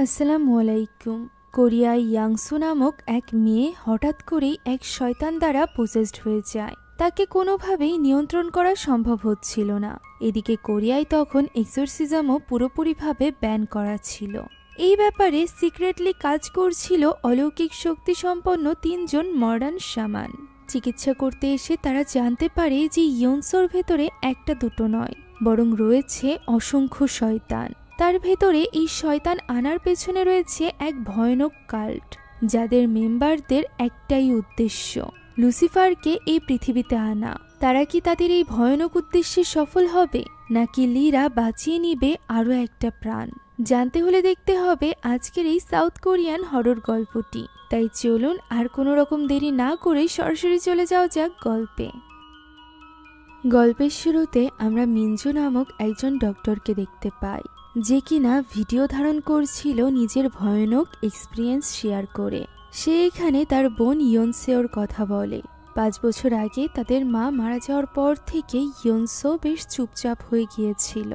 আসসালামু আলাইকুম। কোরিয়ায় ইয়াংসু নামক এক মেয়ে হঠাৎ করেই এক শয়তান দ্বারা পজেসড হয়ে যায়। তাকে কোনোভাবেই নিয়ন্ত্রণ করা সম্ভব হচ্ছিল না। এদিকে কোরিয়ায় তখন এক্সোরসিজমও পুরোপুরিভাবে ব্যান করা ছিল। এই ব্যাপারে সিক্রেটলি কাজ করছিল অলৌকিক শক্তিসম্পন্ন ৩ জন মডার্ন শামান। চিকিৎসা করতে এসে তারা জানতে পারে যে ইয়নসোর ভেতরে একটা দুটো নয়, বরং রয়েছে অসংখ্য শয়তান। তার ভেতরে এই শয়তান আনার পেছনে রয়েছে এক ভয়ানক কাল্ট, যাদের মেম্বারদের একটাই উদ্দেশ্য, লুসিফারকে এই পৃথিবীতে আনা। তারা কি তাদের এই ভয়ানক উদ্দেশ্যে সফল হবে, নাকি লিরা বাঁচিয়ে নিবে আরও একটা প্রাণ? জানতে হলে দেখতে হবে আজকের এই সাউথ কোরিয়ান হরর গল্পটি। তাই চলুন আর কোনো রকম দেরি না করে সরাসরি চলে যাওয়া যাক গল্পে। গল্পের শুরুতে আমরা মিনজু নামক একজন ডক্টরকে দেখতে পাই, যে কিনা ভিডিও ধারণ করছিল নিজের ভয়ানক এক্সপিরিয়েন্স শেয়ার করে। সে এখানে তার বোন ইয়নসেওর কথা বলে। 5 বছর আগে তাদের মা মারা যাওয়ার পর থেকে ইয়নসো বেশ চুপচাপ হয়ে গিয়েছিল।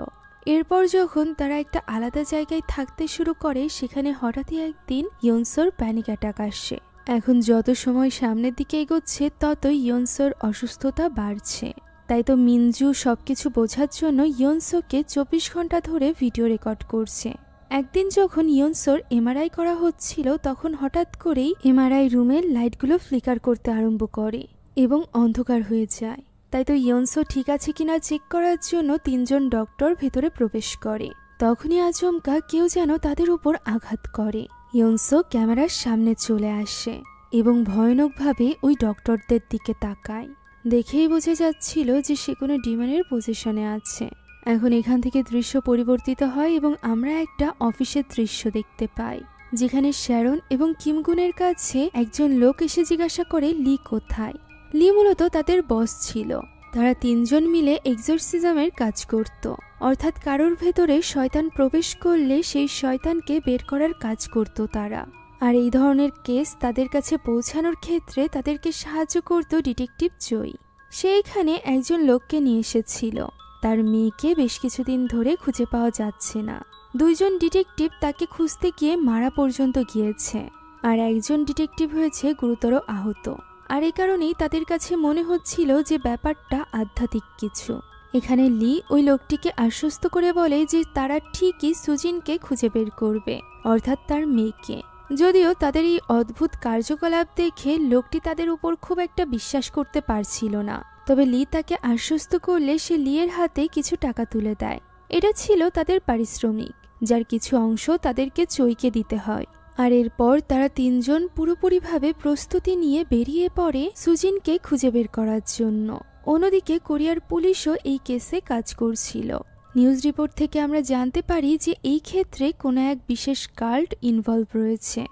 এরপর যখন তারা একটা আলাদা জায়গায় থাকতে শুরু করে, সেখানে হঠাৎই একদিন ইয়নসোর প্যানিক অ্যাটাক আসে। এখন যত সময় সামনের দিকে এগোচ্ছে ততই ইয়নসোর অসুস্থতা বাড়ছে। তাই তো মিনজু সবকিছু বোঝার জন্য ইয়নসোকে 24 ঘন্টা ধরে ভিডিও রেকর্ড করছে। একদিন যখন ইয়নসোর এমআরআই করা হচ্ছিল, তখন হঠাৎ করেই এমআরআই রুমের লাইটগুলো ফ্লিকার করতে আরম্ভ করে এবং অন্ধকার হয়ে যায়। তাই তো ইয়নসো ঠিক আছে কিনা চেক করার জন্য 3 জন ডক্টর ভেতরে প্রবেশ করে। তখনই আচমকা কেউ যেন তাদের উপর আঘাত করে। ইয়নসো ক্যামেরার সামনে চলে আসে এবং ভয়ানকভাবে ওই ডক্টরদের দিকে তাকায়। দেখেই বোঝা যাচ্ছিল যে সে কোনো ডিমনের পজিশনে আছে। এখন এখান থেকে দৃশ্য পরিবর্তিত হয় এবং আমরা একটা অফিসের দৃশ্য দেখতে পাই, যেখানে শ্যারন এবং কিমগুনের কাছে একজন লোক এসে জিজ্ঞাসা করে লি কোথায়। লি মূলত তাদের বস ছিল। তারা 3 জন মিলে এক্সোরসিজমের কাজ করত, অর্থাৎ কারোর ভেতরে শয়তান প্রবেশ করলে সেই শয়তানকে বের করার কাজ করত তারা। আর এই ধরনের কেস তাদের কাছে পৌঁছানোর ক্ষেত্রে তাদেরকে সাহায্য করত ডিটেকটিভ জয়ী। সে এখানে একজন লোককে নিয়ে এসেছিল। তার মেয়েকে বেশ কিছুদিন ধরে খুঁজে পাওয়া যাচ্ছে না। 2 জন ডিটেকটিভ তাকে খুঁজতে গিয়ে মারা পর্যন্ত গিয়েছে, আর একজন ডিটেকটিভ হয়েছে গুরুতর আহত। আর এই কারণেই তাদের কাছে মনে হচ্ছিল যে ব্যাপারটা আধ্যাত্মিক কিছু। এখানে লি ওই লোকটিকে আশ্বস্ত করে বলে যে তারা ঠিকই সুজিনকে খুঁজে বের করবে, অর্থাৎ তার মেয়েকে। যদিও তাদের এই অদ্ভুত কার্যকলাপ দেখে লোকটি তাদের উপর খুব একটা বিশ্বাস করতে পারছিল না, তবে লি তাকে আশ্বস্ত করলে সে লিয়ের হাতে কিছু টাকা তুলে দেয়। এটা ছিল তাদের পারিশ্রমিক, যার কিছু অংশ তাদেরকে চইকে দিতে হয়। আর এরপর তারা 3 জন পুরোপুরিভাবে প্রস্তুতি নিয়ে বেরিয়ে পড়ে সুজিনকে খুঁজে বের করার জন্য। অন্যদিকে কোরিয়ার পুলিশও এই কেসে কাজ করছিল। নিউজ রিপোর্ট থেকে আমরা জানতে পারি যে এই ক্ষেত্রে কোনো এক বিশেষ কাল্ট ইনভলভ রয়েছে,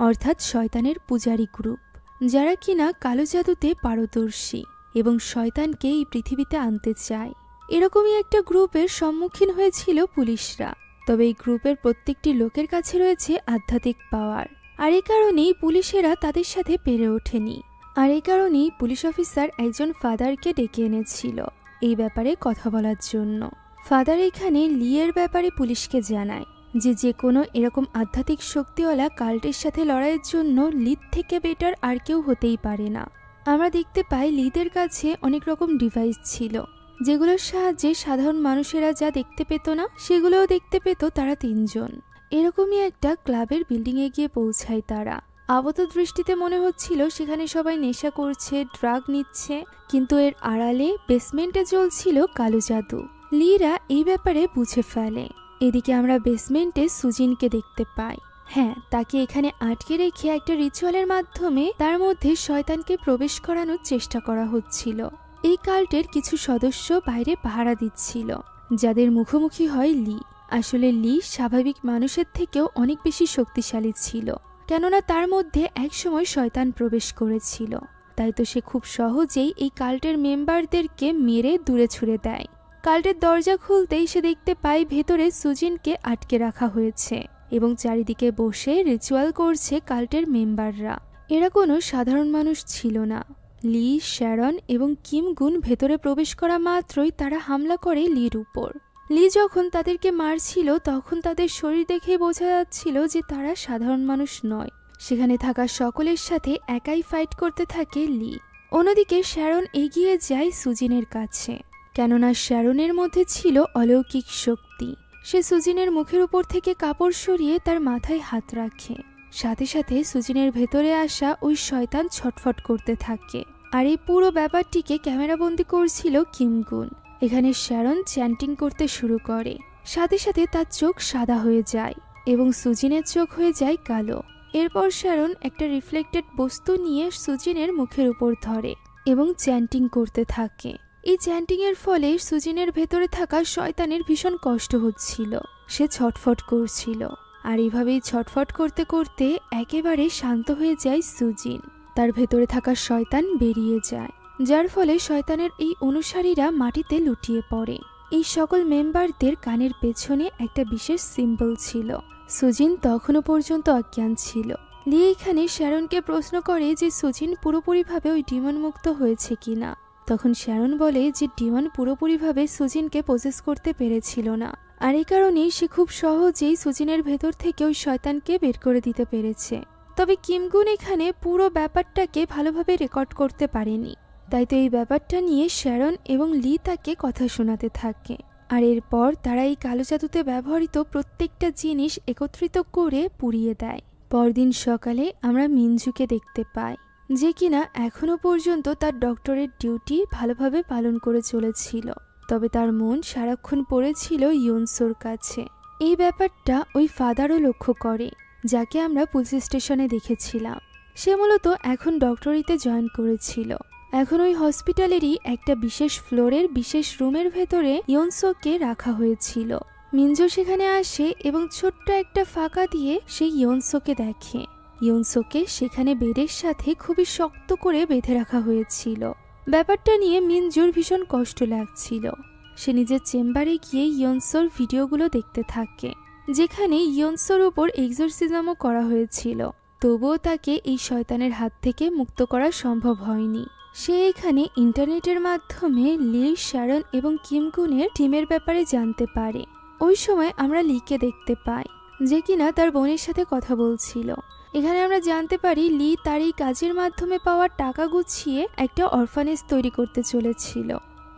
অর্থাৎ শয়তানের পূজারী গ্রুপ, যারা কিনা কালো জাদুতে পারদর্শী এবং শয়তানকে এই পৃথিবীতে আনতে চায়। এরকমই একটা গ্রুপের সম্মুখীন হয়েছিল পুলিশরা। তবে এই গ্রুপের প্রত্যেকটি লোকের কাছে রয়েছে আধ্যাত্মিক পাওয়ার, আর এই কারণেই পুলিশেরা তাদের সাথে পেরে ওঠেনি। আর এই কারণেই পুলিশ অফিসার একজন ফাদারকে ডেকে এনেছিল এই ব্যাপারে কথা বলার জন্য। ফাদার এখানে লিয়ের ব্যাপারে পুলিশকে জানায় যে কোনো এরকম আধ্যাত্মিক শক্তিওয়ালা কাল্টের সাথে লড়াইয়ের জন্য লিদ থেকে বেটার আর কেউ হতেই পারে না। আমরা দেখতে পাই লিদের কাছে অনেক রকম ডিভাইস ছিল, যেগুলোর সাহায্যে সাধারণ মানুষেরা যা দেখতে পেত না সেগুলোও দেখতে পেত তারা 3 জন। এরকমই একটা ক্লাবের বিল্ডিংয়ে গিয়ে পৌঁছায় তারা। আপাত দৃষ্টিতে মনে হচ্ছিল সেখানে সবাই নেশা করছে, ড্রাগ নিচ্ছে, কিন্তু এর আড়ালে বেসমেন্টে চলছিল কালো জাদু। লিরা এই ব্যাপারে বুঝে ফেলে। এদিকে আমরা বেসমেন্টে সুজিনকে দেখতে পাই। হ্যাঁ, তাকে এখানে আটকে রেখে একটা রিচুয়ালের মাধ্যমে তার মধ্যে শয়তানকে প্রবেশ করানোর চেষ্টা করা হচ্ছিল। এই কাল্টের কিছু সদস্য বাইরে পাহারা দিচ্ছিল, যাদের মুখোমুখি হয় লি। আসলে লি স্বাভাবিক মানুষের থেকেও অনেক বেশি শক্তিশালী ছিল, কেননা তার মধ্যে একসময় শয়তান প্রবেশ করেছিল। তাই তো সে খুব সহজেই এই কাল্টের মেম্বারদেরকে মেরে দূরে ছুড়ে দেয়। কাল্টের দরজা খুলতেই সে দেখতে পায় ভেতরে সুজিনকে আটকে রাখা হয়েছে এবং চারিদিকে বসে রিচুয়াল করছে কাল্টের মেম্বাররা। এরা কোনো সাধারণ মানুষ ছিল না। লি, শ্যারন এবং কিমগুন ভেতরে প্রবেশ করা মাত্রই তারা হামলা করে লির উপর। লি যখন তাদেরকে মারছিল তখন তাদের শরীর দেখেই বোঝা যাচ্ছিল যে তারা সাধারণ মানুষ নয়। সেখানে থাকা সকলের সাথে একাই ফাইট করতে থাকে লি। অন্যদিকে শ্যারন এগিয়ে যায় সুজিনের কাছে, কেননা শ্যারনের মধ্যে ছিল অলৌকিক শক্তি। সে সুজিনের মুখের উপর থেকে কাপড় সরিয়ে তার মাথায় হাত রাখে। সাথে সাথে সুজিনের ভেতরে আসা ওই শয়তান ছটফট করতে থাকে। আর এই পুরো ব্যাপারটিকে ক্যামেরাবন্দি করছিল কিম গুন। এখানে শ্যারন চ্যান্টিং করতে শুরু করে, সাথে সাথে তার চোখ সাদা হয়ে যায় এবং সুজিনের চোখ হয়ে যায় কালো। এরপর শ্যারন একটা রিফ্লেক্টেড বস্তু নিয়ে সুজিনের মুখের উপর ধরে এবং চ্যান্টিং করতে থাকে। এই চ্যান্টিং এর ফলে সুজিনের ভেতরে থাকা শয়তানের ভীষণ কষ্ট হচ্ছিল, সে ছটফট করছিল। আর এভাবেই ছটফট করতে করতে একেবারে শান্ত হয়ে যায় সুজিন। তার ভেতরে থাকা শয়তান বেরিয়ে যায়, যার ফলে শয়তানের এই অনুসারীরা মাটিতে লুটিয়ে পড়ে। এই সকল মেম্বারদের কানের পেছনে একটা বিশেষ সিম্বল ছিল। সুজিন তখনও পর্যন্ত অজ্ঞান ছিল। লি এখানে শ্যারনকে প্রশ্ন করে যে সুজিন পুরোপুরিভাবে ওই ডিমন মুক্ত হয়েছে কিনা। তখন শ্যারন বলে যে ডিমন পুরোপুরিভাবে সুজিনকে পজেস করতে পেরেছিল না, আর এই কারণেই সে খুব সহজেই সুজিনের ভেতর থেকে ওই শয়তানকে বের করে দিতে পেরেছে। তবে কিমগুন এখানে পুরো ব্যাপারটাকে ভালোভাবে রেকর্ড করতে পারেনি, তাই তো এই ব্যাপারটা নিয়ে শ্যারন এবং লি তাকে কথা শোনাতে থাকে। আর এরপর তারা এই কালো জাদুতে ব্যবহৃত প্রত্যেকটা জিনিস একত্রিত করে পুড়িয়ে দেয়। পরদিন সকালে আমরা মিনজুকে দেখতে পাই, যে কিনা এখনো পর্যন্ত তার ডক্টরের ডিউটি ভালোভাবে পালন করে চলেছিল। তবে তার মন সারাক্ষণ পড়েছিল ইয়নসোর কাছে। এই ব্যাপারটা ওই ফাদারও লক্ষ্য করে, যাকে আমরা পুলিশ স্টেশনে দেখেছিলাম। সে মূলত এখন ডক্টরিতে জয়েন করেছিল। এখন ওই হসপিটালেরই একটা বিশেষ ফ্লোরের বিশেষ রুমের ভেতরে ইয়নসোকে রাখা হয়েছিল। মিনজো সেখানে আসে এবং ছোট্ট একটা ফাঁকা দিয়ে সেই ইয়নসোকে দেখে। ইয়নসোকে সেখানে বেডের সাথে খুবই শক্ত করে বেঁধে রাখা হয়েছিল। ব্যাপারটা নিয়ে মিনজোর ভীষণ কষ্ট লাগছিল। সে নিজের চেম্বারে গিয়ে ইয়নসোর ভিডিওগুলো দেখতে থাকে, যেখানে ইয়নসোর উপর এক্সোরসিজমও করা হয়েছিল। তবুও তাকে এই শয়তানের হাত থেকে মুক্ত করা সম্ভব হয়নি। সে এখানে ইন্টারনেটের মাধ্যমে লি, শ্যারন এবং কিমগুনের টিমের ব্যাপারে জানতে পারে। ওই সময় আমরা লিকে দেখতে পাই, যে কিনা তার বোনের সাথে কথা বলছিল। এখানে আমরা জানতে পারি লি তার এই কাজের মাধ্যমে পাওয়া টাকা গুছিয়ে একটা অরফানেজ তৈরি করতে চলেছিল।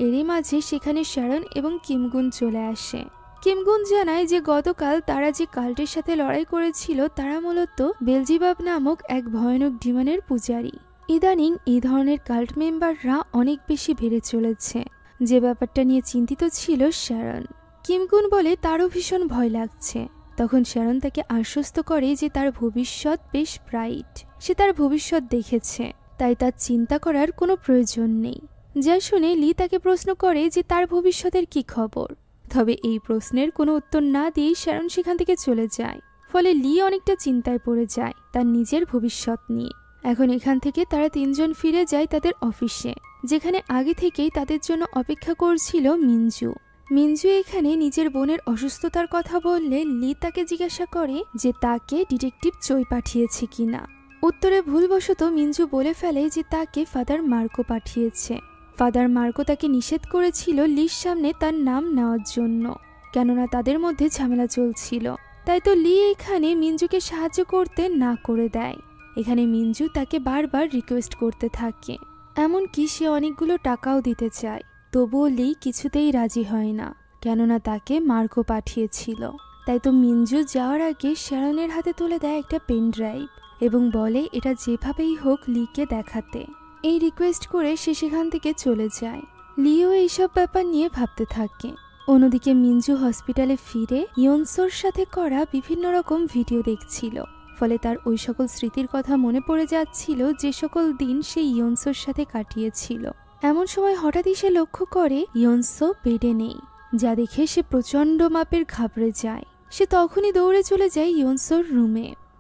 এরই মাঝে সেখানে শ্যারন এবং কিমগুন চলে আসে। কিমগুন জানায় যে গতকাল তারা যে কাল্টের সাথে লড়াই করেছিল তারা মূলত বেলজিবাব নামক এক ভয়ানক ডিমনের পূজারী। ইদানিং এই ধরনের কাল্ট মেম্বাররা অনেক বেশি বেড়ে চলেছে, যে ব্যাপারটা নিয়ে চিন্তিত ছিল শ্যারন। কিমগুন বলে তারও ভীষণ ভয় লাগছে। তখন শ্যারন তাকে আশ্বস্ত করে যে তার ভবিষ্যৎ বেশ ব্রাইট, সে তার ভবিষ্যৎ দেখেছে, তাই তার চিন্তা করার কোনো প্রয়োজন নেই। যা শুনে লি তাকে প্রশ্ন করে যে তার ভবিষ্যতের কি খবর। তবে এই প্রশ্নের কোনো উত্তর না দিয়েই শ্যারন সেখান থেকে চলে যায়। ফলে লি অনেকটা চিন্তায় পড়ে যায় তার নিজের ভবিষ্যৎ নিয়ে। এখন এখান থেকে তারা তিনজন ফিরে যায় তাদের অফিসে, যেখানে আগে থেকেই তাদের জন্য অপেক্ষা করছিল মিনজু। মিনজু এখানে নিজের বোনের অসুস্থতার কথা বললে লি তাকে জিজ্ঞাসা করে যে তাকে ডিটেকটিভ চই পাঠিয়েছে কিনা। উত্তরে ভুলবশত মিনজু বলে ফেলে যে তাকে ফাদার মার্কো পাঠিয়েছে। ফাদার মার্কো তাকে নিষেধ করেছিল লির সামনে তার নাম নেওয়ার জন্য, কেননা তাদের মধ্যে ঝামেলা চলছিল। তাই তো লি এখানে মিনজুকে সাহায্য করতে না করে দেয়। এখানে মিনজু তাকে বারবার রিকোয়েস্ট করতে থাকে, এমনকি সে অনেকগুলো টাকাও দিতে চায়। তবুও লি কিছুতেই রাজি হয় না, কেননা তাকে মার্কো পাঠিয়েছিল। তাই তো মিনজু যাওয়ার আগে শ্যারনের হাতে তুলে দেয় একটা পেন ড্রাইভ এবং বলে এটা যেভাবেই হোক লিকে দেখাতে। এই রিকোয়েস্ট করে সে সেখান থেকে চলে যায়। লিও এইসব ব্যাপার নিয়ে ভাবতে থাকে। অন্যদিকে মিনজু হসপিটালে ফিরে ইয়নসোর সাথে করা বিভিন্ন রকম ভিডিও দেখছিল। ফলে তার ওই সকল স্মৃতির কথা মনে পড়ে যাচ্ছিল, যে সকল দিন সে ইয়নসোর সাথে কাটিয়েছিল। এমন সময় হঠাৎই সে লক্ষ্য করে ইয়নসো বেডে নেই, যা দেখে সে প্রচন্ড মাপের ঘাবড়ে যায়। সে তখনই দৌড়ে চলে যায় ইয়নসোর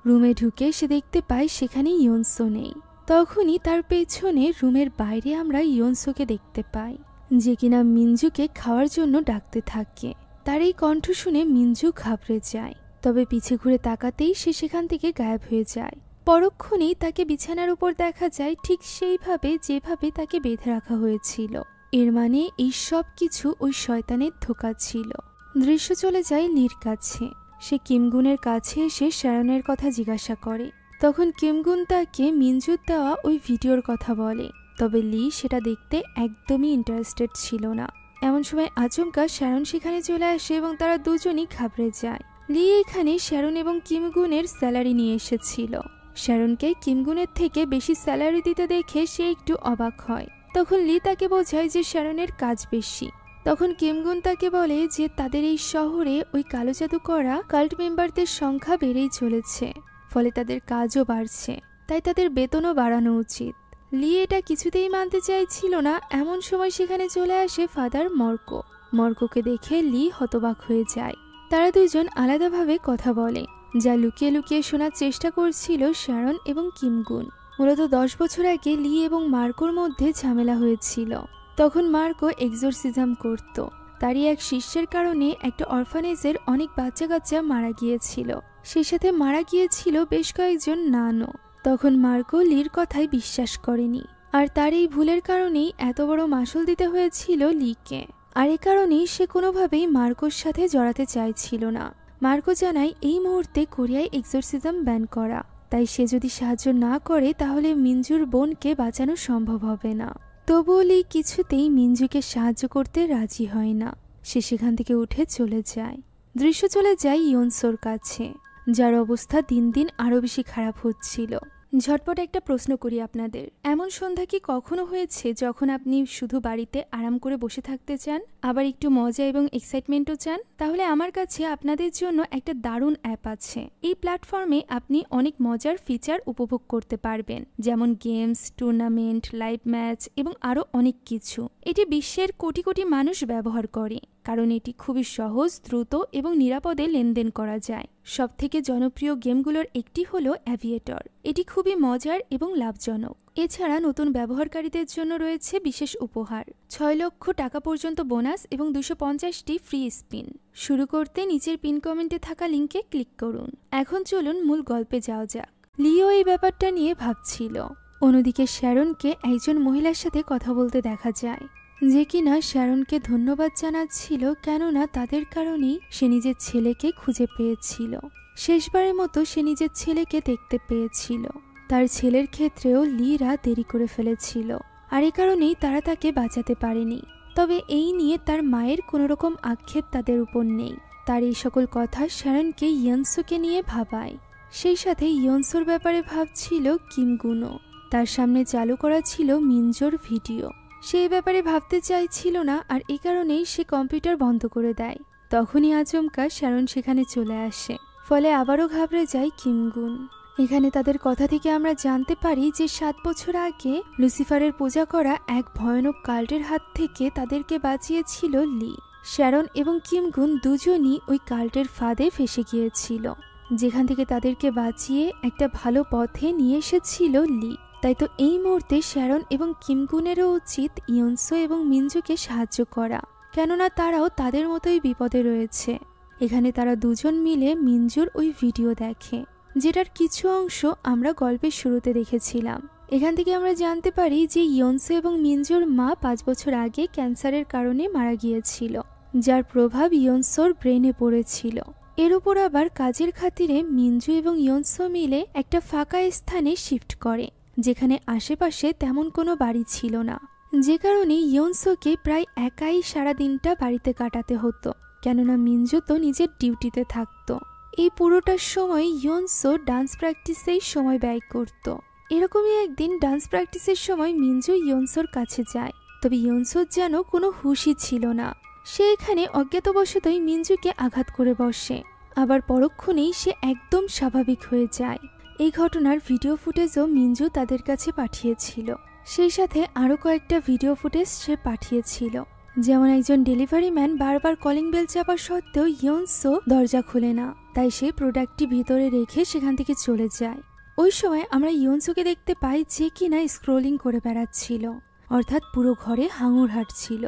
রুমে ঢুকে সে দেখতে পায় সেখানে ইয়নসো নেই। তখনই তার পেছনে রুমের বাইরে আমরা ইয়নসোকে দেখতে পাই, যে কিনা মিনজুকে খাওয়ার জন্য ডাকতে থাকে। তার এই কণ্ঠ শুনে মিনজু ঘাবড়ে যায়। তবে পিছে ঘুরে তাকাতেই সে সেখান থেকে গায়েব হয়ে যায়। পরক্ষণেই তাকে বিছানার উপর দেখা যায়, ঠিক সেইভাবে যেভাবে তাকে বেঁধে রাখা হয়েছিল। এর মানে এই সব কিছু ওই শয়তানের ধোঁকা ছিল। দৃশ্য চলে যায় লির কাছে। সে কিমগুনের কাছে এসে শ্যারনের কথা জিজ্ঞাসা করে। তখন কিমগুন তাকে মিনজুর দেওয়া ওই ভিডিওর কথা বলে, তবে লি সেটা দেখতে একদমই ইন্টারেস্টেড ছিল না। এমন সময় আচমকা শ্যারন সেখানে চলে আসে এবং তারা দুজনই ঘাবড়ে যায়। লি এখানে শ্যারন এবং কিমগুনের স্যালারি নিয়ে এসেছিল। শ্যারনকে কিমগুনের থেকে বেশি স্যালারি দিতে দেখে সে একটু অবাক হয়। তখন লি তাকে বোঝায় যে শ্যারনের কাজ বেশি। তখন কিমগুন তাকে বলে যে তাদের এই শহরে ওই কালো জাদু করা কাল্ট মেম্বারদের সংখ্যা বেড়েই চলেছে, ফলে তাদের কাজও বাড়ছে, তাই তাদের বেতনও বাড়ানো উচিত। লি এটা কিছুতেই মানতে চাইছিল না। এমন সময় সেখানে চলে আসে ফাদার মর্কো। মর্কোকে দেখে লি হতবাক হয়ে যায়। তারা দুজন আলাদাভাবে কথা বলে, যা লুকিয়ে লুকিয়ে শোনার চেষ্টা করছিল শ্যারন এবং কিমগুন। মূলত 10 বছর আগে লি এবং মার্কোর মধ্যে ঝামেলা হয়েছিল। তখন মার্কো এক্সোরসিজম করত। তারই এক শিষ্যের কারণে একটা অরফানেজের অনেক বাচ্চা কাচ্চা মারা গিয়েছিল। সেই সাথে মারা গিয়েছিল বেশ কয়েকজন নানও। তখন মার্কো লির কথায় বিশ্বাস করেনি, আর তার এই ভুলের কারণেই এত বড় মাসুল দিতে হয়েছিল লিকে। আর এ কারণেই সে কোনোভাবেই মার্কোর সাথে জড়াতে চাইছিল না। মার্কো জানায় এই মুহূর্তে কোরিয়ায় এক্সোরসিজম ব্যান করা, তাই সে যদি সাহায্য না করে তাহলে মিনজুর বোনকে বাঁচানো সম্ভব হবে না। তবুও লি কিছুতেই মিনজুকে সাহায্য করতে রাজি হয় না। সে সেখান থেকে উঠে চলে যায়। দৃশ্য চলে যায় ইয়নসোর কাছে, যার অবস্থা দিন দিন আরো বেশি খারাপ হচ্ছিল। ঝটপট একটা প্রশ্ন করি আপনাদের, এমন সন্ধ্যা কি কখনো হয়েছে যখন আপনি শুধু বাড়িতে আরাম করে বসে থাকতে চান, আবার একটু মজা এবং এক্সাইটমেন্টও চান? তাহলে আমার কাছে আপনাদের জন্য একটা দারুণ অ্যাপ আছে। এই প্ল্যাটফর্মে আপনি অনেক মজার ফিচার উপভোগ করতে পারবেন, যেমন গেমস, টুর্নামেন্ট, লাইভ ম্যাচ এবং আরও অনেক কিছু। এটি বিশ্বের কোটি কোটি মানুষ ব্যবহার করে, কারণ এটি খুবই সহজ, দ্রুত এবং নিরাপদে লেনদেন করা যায়। সবথেকে জনপ্রিয় গেমগুলোর একটি হলো অ্যাভিয়েটর। এটি খুবই মজার এবং লাভজনক। এছাড়া নতুন ব্যবহারকারীদের জন্য রয়েছে বিশেষ উপহার, 6 লক্ষ টাকা পর্যন্ত বোনাস এবং 250টি ফ্রি স্পিন। শুরু করতে নিচের পিন কমেন্টে থাকা লিঙ্কে ক্লিক করুন। এখন চলুন মূল গল্পে যাওয়া যাক। লিও এই ব্যাপারটা নিয়ে ভাবছিল। অন্যদিকে শ্যারনকে একজন মহিলার সাথে কথা বলতে দেখা যায়, যে কিনা শ্যারনকে ধন্যবাদ জানাচ্ছিল, কেননা তাদের কারণেই সে নিজের ছেলেকে খুঁজে পেয়েছিল। শেষবারের মতো সে নিজের ছেলেকে দেখতে পেয়েছিল। তার ছেলের ক্ষেত্রেও লিরা দেরি করে ফেলেছিল, আর এ কারণেই তারা তাকে বাঁচাতে পারেনি। তবে এই নিয়ে তার মায়ের কোনো রকম আক্ষেপ তাদের উপর নেই। তার এই সকল কথা শ্যারনকে ইয়নসোকে নিয়ে ভাবায়। সেই সাথে ইয়নসোর ব্যাপারে ভাবছিল কিমগুনও। তার সামনে চালু করা ছিল মিনজোর ভিডিও। সেই ব্যাপারে ভাবতে চাইছিল না, আর এই কারণেই সে কম্পিউটার বন্ধ করে দেয়। তখনই আচমকা শ্যারন সেখানে চলে আসে, ফলে আবারও ঘাবড়ে যায় কিমগুন। এখানে তাদের কথা থেকে আমরা জানতে পারি যে 7 বছর আগে লুসিফারের পূজা করা এক ভয়ানক কাল্টের হাত থেকে তাদেরকে বাঁচিয়েছিল লি। শ্যারন এবং কিমগুন দুজনই ওই কাল্টের ফাঁদে ফেসে গিয়েছিল, যেখান থেকে তাদেরকে বাঁচিয়ে একটা ভালো পথে নিয়ে এসেছিল লি। তাই তো এই মুহূর্তে শ্যারন এবং কিমগুনেরও উচিত ইয়নসো এবং মিনজুকে সাহায্য করা, কেননা তারাও তাদের মতোই বিপদে রয়েছে। এখানে তারা দুজন মিলে মিনজুর ওই ভিডিও দেখে, যেটার কিছু অংশ আমরা গল্পের শুরুতে দেখেছিলাম। এখান থেকে আমরা জানতে পারি যে ইয়নসো এবং মিনজুর মা 5 বছর আগে ক্যান্সারের কারণে মারা গিয়েছিল, যার প্রভাব ইয়নসোর ব্রেনে পড়েছিল। এর উপর আবার কাজের খাতিরে মিনজু এবং ইয়নসো মিলে একটা ফাঁকা স্থানে শিফট করে, যেখানে আশেপাশে তেমন কোনো বাড়ি ছিল না, যে কারণে ইয়নসোকে প্রায় একাই সারা দিনটা বাড়িতে কাটাতে হতো, কেননা মিনজু তো নিজের ডিউটিতে থাকতো। এই পুরোটার সময় ইয়নসো ডান্স প্র্যাকটিসেই সময় ব্যয় করত। এরকমই একদিন ডান্স প্র্যাকটিসের সময় মিনজু ইয়নসোর কাছে যায়, তবে ইয়নসোর যেন কোনো হুঁশই ছিল না। সে এখানে অজ্ঞাতবশতই মিনজুকে আঘাত করে বসে, আবার পরক্ষণেই সে একদম স্বাভাবিক হয়ে যায়। এই ঘটনার ভিডিও ফুটেজও মিনজু তাদের কাছে পাঠিয়েছিল। সেই সাথে আরও কয়েকটা ভিডিও ফুটেজ সে পাঠিয়েছিল, যেমন একজন ডেলিভারি ম্যান বারবার কলিং বেল চাপা সত্ত্বেও ইয়নসো দরজা খুলে না, তাই সে প্রোডাক্টটি ভিতরে রেখে সেখান থেকে চলে যায়। ওই সময় আমরা ইয়নসোকে দেখতে পাই, যে কিনা স্ক্রোলিং করে বেড়াচ্ছিল, অর্থাৎ পুরো ঘরে হাঙুর হাঁটছিল।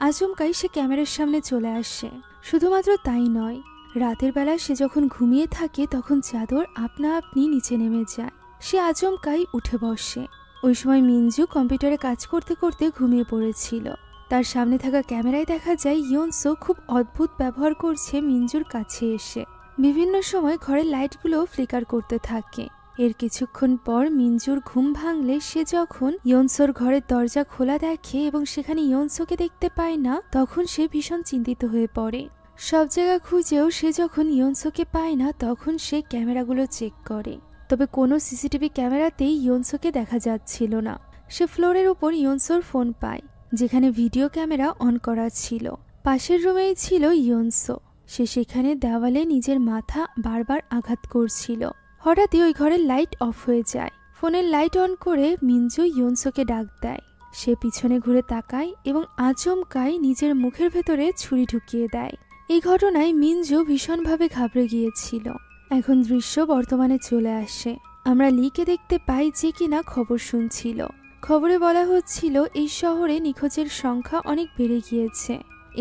আচমকাই সে ক্যামেরার সামনে চলে আসে। শুধুমাত্র তাই নয়, রাতের বেলা সে যখন ঘুমিয়ে থাকে তখন চাদর আপনা আপনি নিচে নেমে যায়। সে আচমকাই উঠে বসে। ওই সময় মিনজু কম্পিউটারে কাজ করতে করতে ঘুমিয়ে পড়েছিল। তার সামনে থাকা ক্যামেরায় দেখা যায় ইয়নসো খুব অদ্ভুত ব্যবহার করছে মিনজুর কাছে এসে। বিভিন্ন সময় ঘরের লাইটগুলো ফ্লিকার করতে থাকে। এর কিছুক্ষণ পর মিনজুর ঘুম ভাঙলে সে যখন ইয়নসোর ঘরের দরজা খোলা দেখে এবং সেখানে ইয়নসোকে দেখতে পায় না, তখন সে ভীষণ চিন্তিত হয়ে পড়ে। সব জায়গা খুঁজেও সে যখন ইয়নসোকে পায় না, তখন সে ক্যামেরাগুলো চেক করে, তবে কোনো সিসিটিভি ক্যামেরাতেই ইয়নসোকে দেখা যাচ্ছিল না। সে ফ্লোরের উপর ইয়নসোর ফোন পায়, যেখানে ভিডিও ক্যামেরা অন করা ছিল। পাশের রুমেই ছিল ইয়নসো। সে সেখানে দেওয়ালে নিজের মাথা বারবার আঘাত করছিল। হঠাৎই ওই ঘরের লাইট অফ হয়ে যায়। ফোনের লাইট অন করে মিনজু ইয়নসোকে ডাক দেয়। সে পিছনে ঘুরে তাকায় এবং আচমকাই নিজের মুখের ভেতরে ছুরি ঢুকিয়ে দেয়। এই ঘটনায় মিনজু ভীষণভাবে ঘাবড়ে গিয়েছিল। এখন দৃশ্য বর্তমানে চলে আসে। আমরা লিকে দেখতে পাই যে কিনা খবর শুনছিল। খবরে বলা হচ্ছিল এই শহরে নিখোঁজের সংখ্যা অনেক বেড়ে গিয়েছে।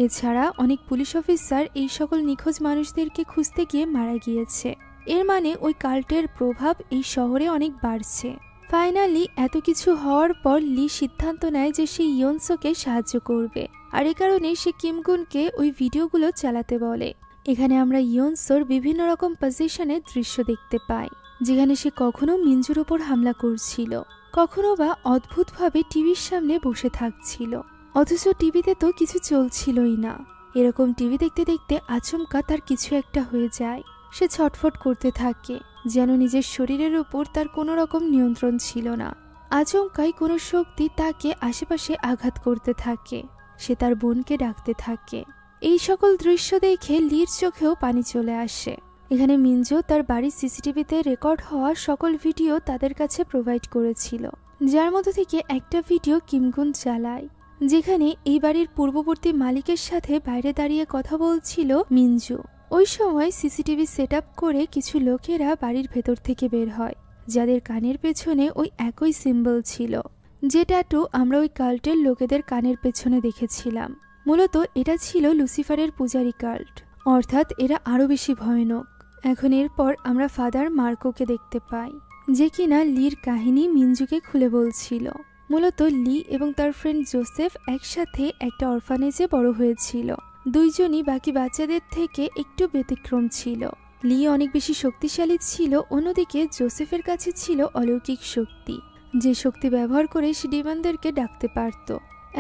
এছাড়া অনেক পুলিশ অফিসার এই সকল নিখোঁজ মানুষদেরকে খুঁজতে গিয়ে মারা গিয়েছে। এর মানে ওই কাল্টের প্রভাব এই শহরে অনেক বাড়ছে। ফাইনালি এত কিছু হওয়ার পর লি সিদ্ধান্ত নেয় যে সে ইয়নসোকে সাহায্য করবে, আর এ কারণে সে কিমগুনকে ওই ভিডিওগুলো চালাতে বলে। এখানে আমরা ইয়নসোর বিভিন্ন রকম পজিশনের দৃশ্য দেখতে পাই, যেখানে সে কখনো মিনজুর উপর হামলা করছিল, কখনো বা অদ্ভুতভাবে টিভির সামনে বসে থাকছিল, অথচ টিভিতে তো কিছু চলছিলই না। এরকম টিভি দেখতে দেখতে আচমকা তার কিছু একটা হয়ে যায়। সে ছটফট করতে থাকে, যেন নিজের শরীরের উপর তার কোনো রকম নিয়ন্ত্রণ ছিল না। আচমকাই কোনো শক্তি তাকে আশেপাশে আঘাত করতে থাকে। সে তার বোনকে ডাকতে থাকে। এই সকল দৃশ্য দেখে লির চোখেও পানি চলে আসে। এখানে মিনজো তার বাড়ির সিসিটিভিতে রেকর্ড হওয়া সকল ভিডিও তাদের কাছে প্রোভাইড করেছিল, যার মধ্য থেকে একটা ভিডিও কিমগুন চালায়, যেখানে এই বাড়ির পূর্ববর্তী মালিকের সাথে বাইরে দাঁড়িয়ে কথা বলছিল মিনজু। ওই সময় সিসিটিভি সেট আপ করে কিছু লোকেরা বাড়ির ভেতর থেকে বের হয়, যাদের কানের পেছনে ওই একই সিম্বল ছিল, যে ট্যাটু আমরা ওই কাল্টের লোকেদের কানের পেছনে দেখেছিলাম। মূলত এটা ছিল লুসিফারের পূজারী কাল্ট, অর্থাৎ এরা আরো বেশি ভয়ানক। এখন এরপর আমরা ফাদার মার্কোকে দেখতে পাই, যে কিনা লির কাহিনী মিনজুকে খুলে বলছিল। মূলত লি এবং তার ফ্রেন্ড জোসেফ একসাথে একটা অরফানেজে বড় হয়েছিল। দুইজনই বাকি বাচ্চাদের থেকে একটু ব্যতিক্রম ছিল। লি অনেক বেশি শক্তিশালী ছিল, অন্যদিকে জোসেফের কাছে ছিল অলৌকিক শক্তি, যে শক্তি ব্যবহার করে সে ডিমনদেরকে ডাকতে পারত।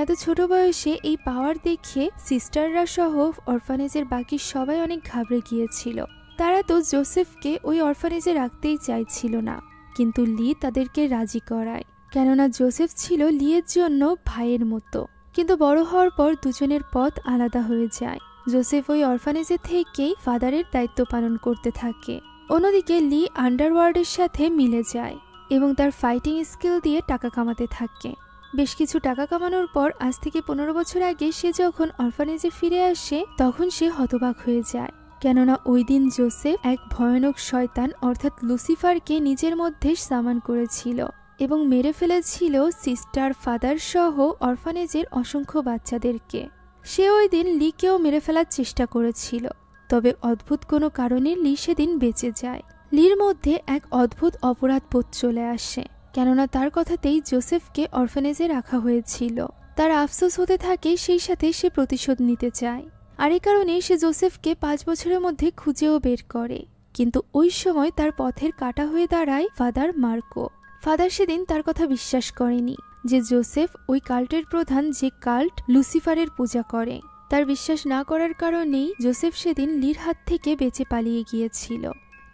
এত ছোট বয়সে এই পাওয়ার দেখে সিস্টাররা সহ অরফানেজের বাকি সবাই অনেক ঘাবড়ে গিয়েছিল। তারা তো জোসেফকে ওই অরফানেজে রাখতেই চাইছিল না, কিন্তু লি তাদেরকে রাজি করায়, কেননা জোসেফ ছিল লিয়ের জন্য ভাইয়ের মতো। কিন্তু বড় হওয়ার পর দুজনের পথ আলাদা হয়ে যায়। জোসেফ ওই অরফানেজে থেকেই ফাদারের দায়িত্ব পালন করতে থাকে। অন্যদিকে লি আন্ডারওয়ার্ল্ডের সাথে মিলে যায় এবং তার ফাইটিং স্কিল দিয়ে টাকা কামাতে থাকে। বেশ কিছু টাকা কামানোর পর আজ থেকে 15 বছর আগে সে যখন অরফানেজে ফিরে আসে, তখন সে হতবাক হয়ে যায়, কেননা ওই দিন জোসেফ এক ভয়ানক শয়তান অর্থাৎ লুসিফারকে নিজের মধ্যে সামান করেছিল এবং মেরে ফেলেছিল সিস্টার, ফাদার সহ অরফানেজের অসংখ্য বাচ্চাদেরকে। সে ওই দিন লিকেও মেরে ফেলার চেষ্টা করেছিল, তবে অদ্ভুত কোনো কারণে লি সেদিন বেঁচে যায়। লির মধ্যে এক অদ্ভুত অপরাধ বোধ চলে আসে, কেননা তার কথাতেই জোসেফকে অরফানেজে রাখা হয়েছিল। তার আফসোস হতে থাকে, সেই সাথে সে প্রতিশোধ নিতে চায়। আর এই কারণে সে জোসেফকে 5 বছরের মধ্যে খুঁজেও বের করে। কিন্তু ওই সময় তার পথের কাঁটা হয়ে দাঁড়ায় ফাদার মার্কো। ফাদার সেদিন তার কথা বিশ্বাস করেনি যে জোসেফ ওই কাল্টের প্রধান, যে কাল্ট লুসিফারের পূজা করে। তার বিশ্বাস না করার কারণেই জোসেফ সেদিন লির হাত থেকে বেঁচে পালিয়ে গিয়েছিল।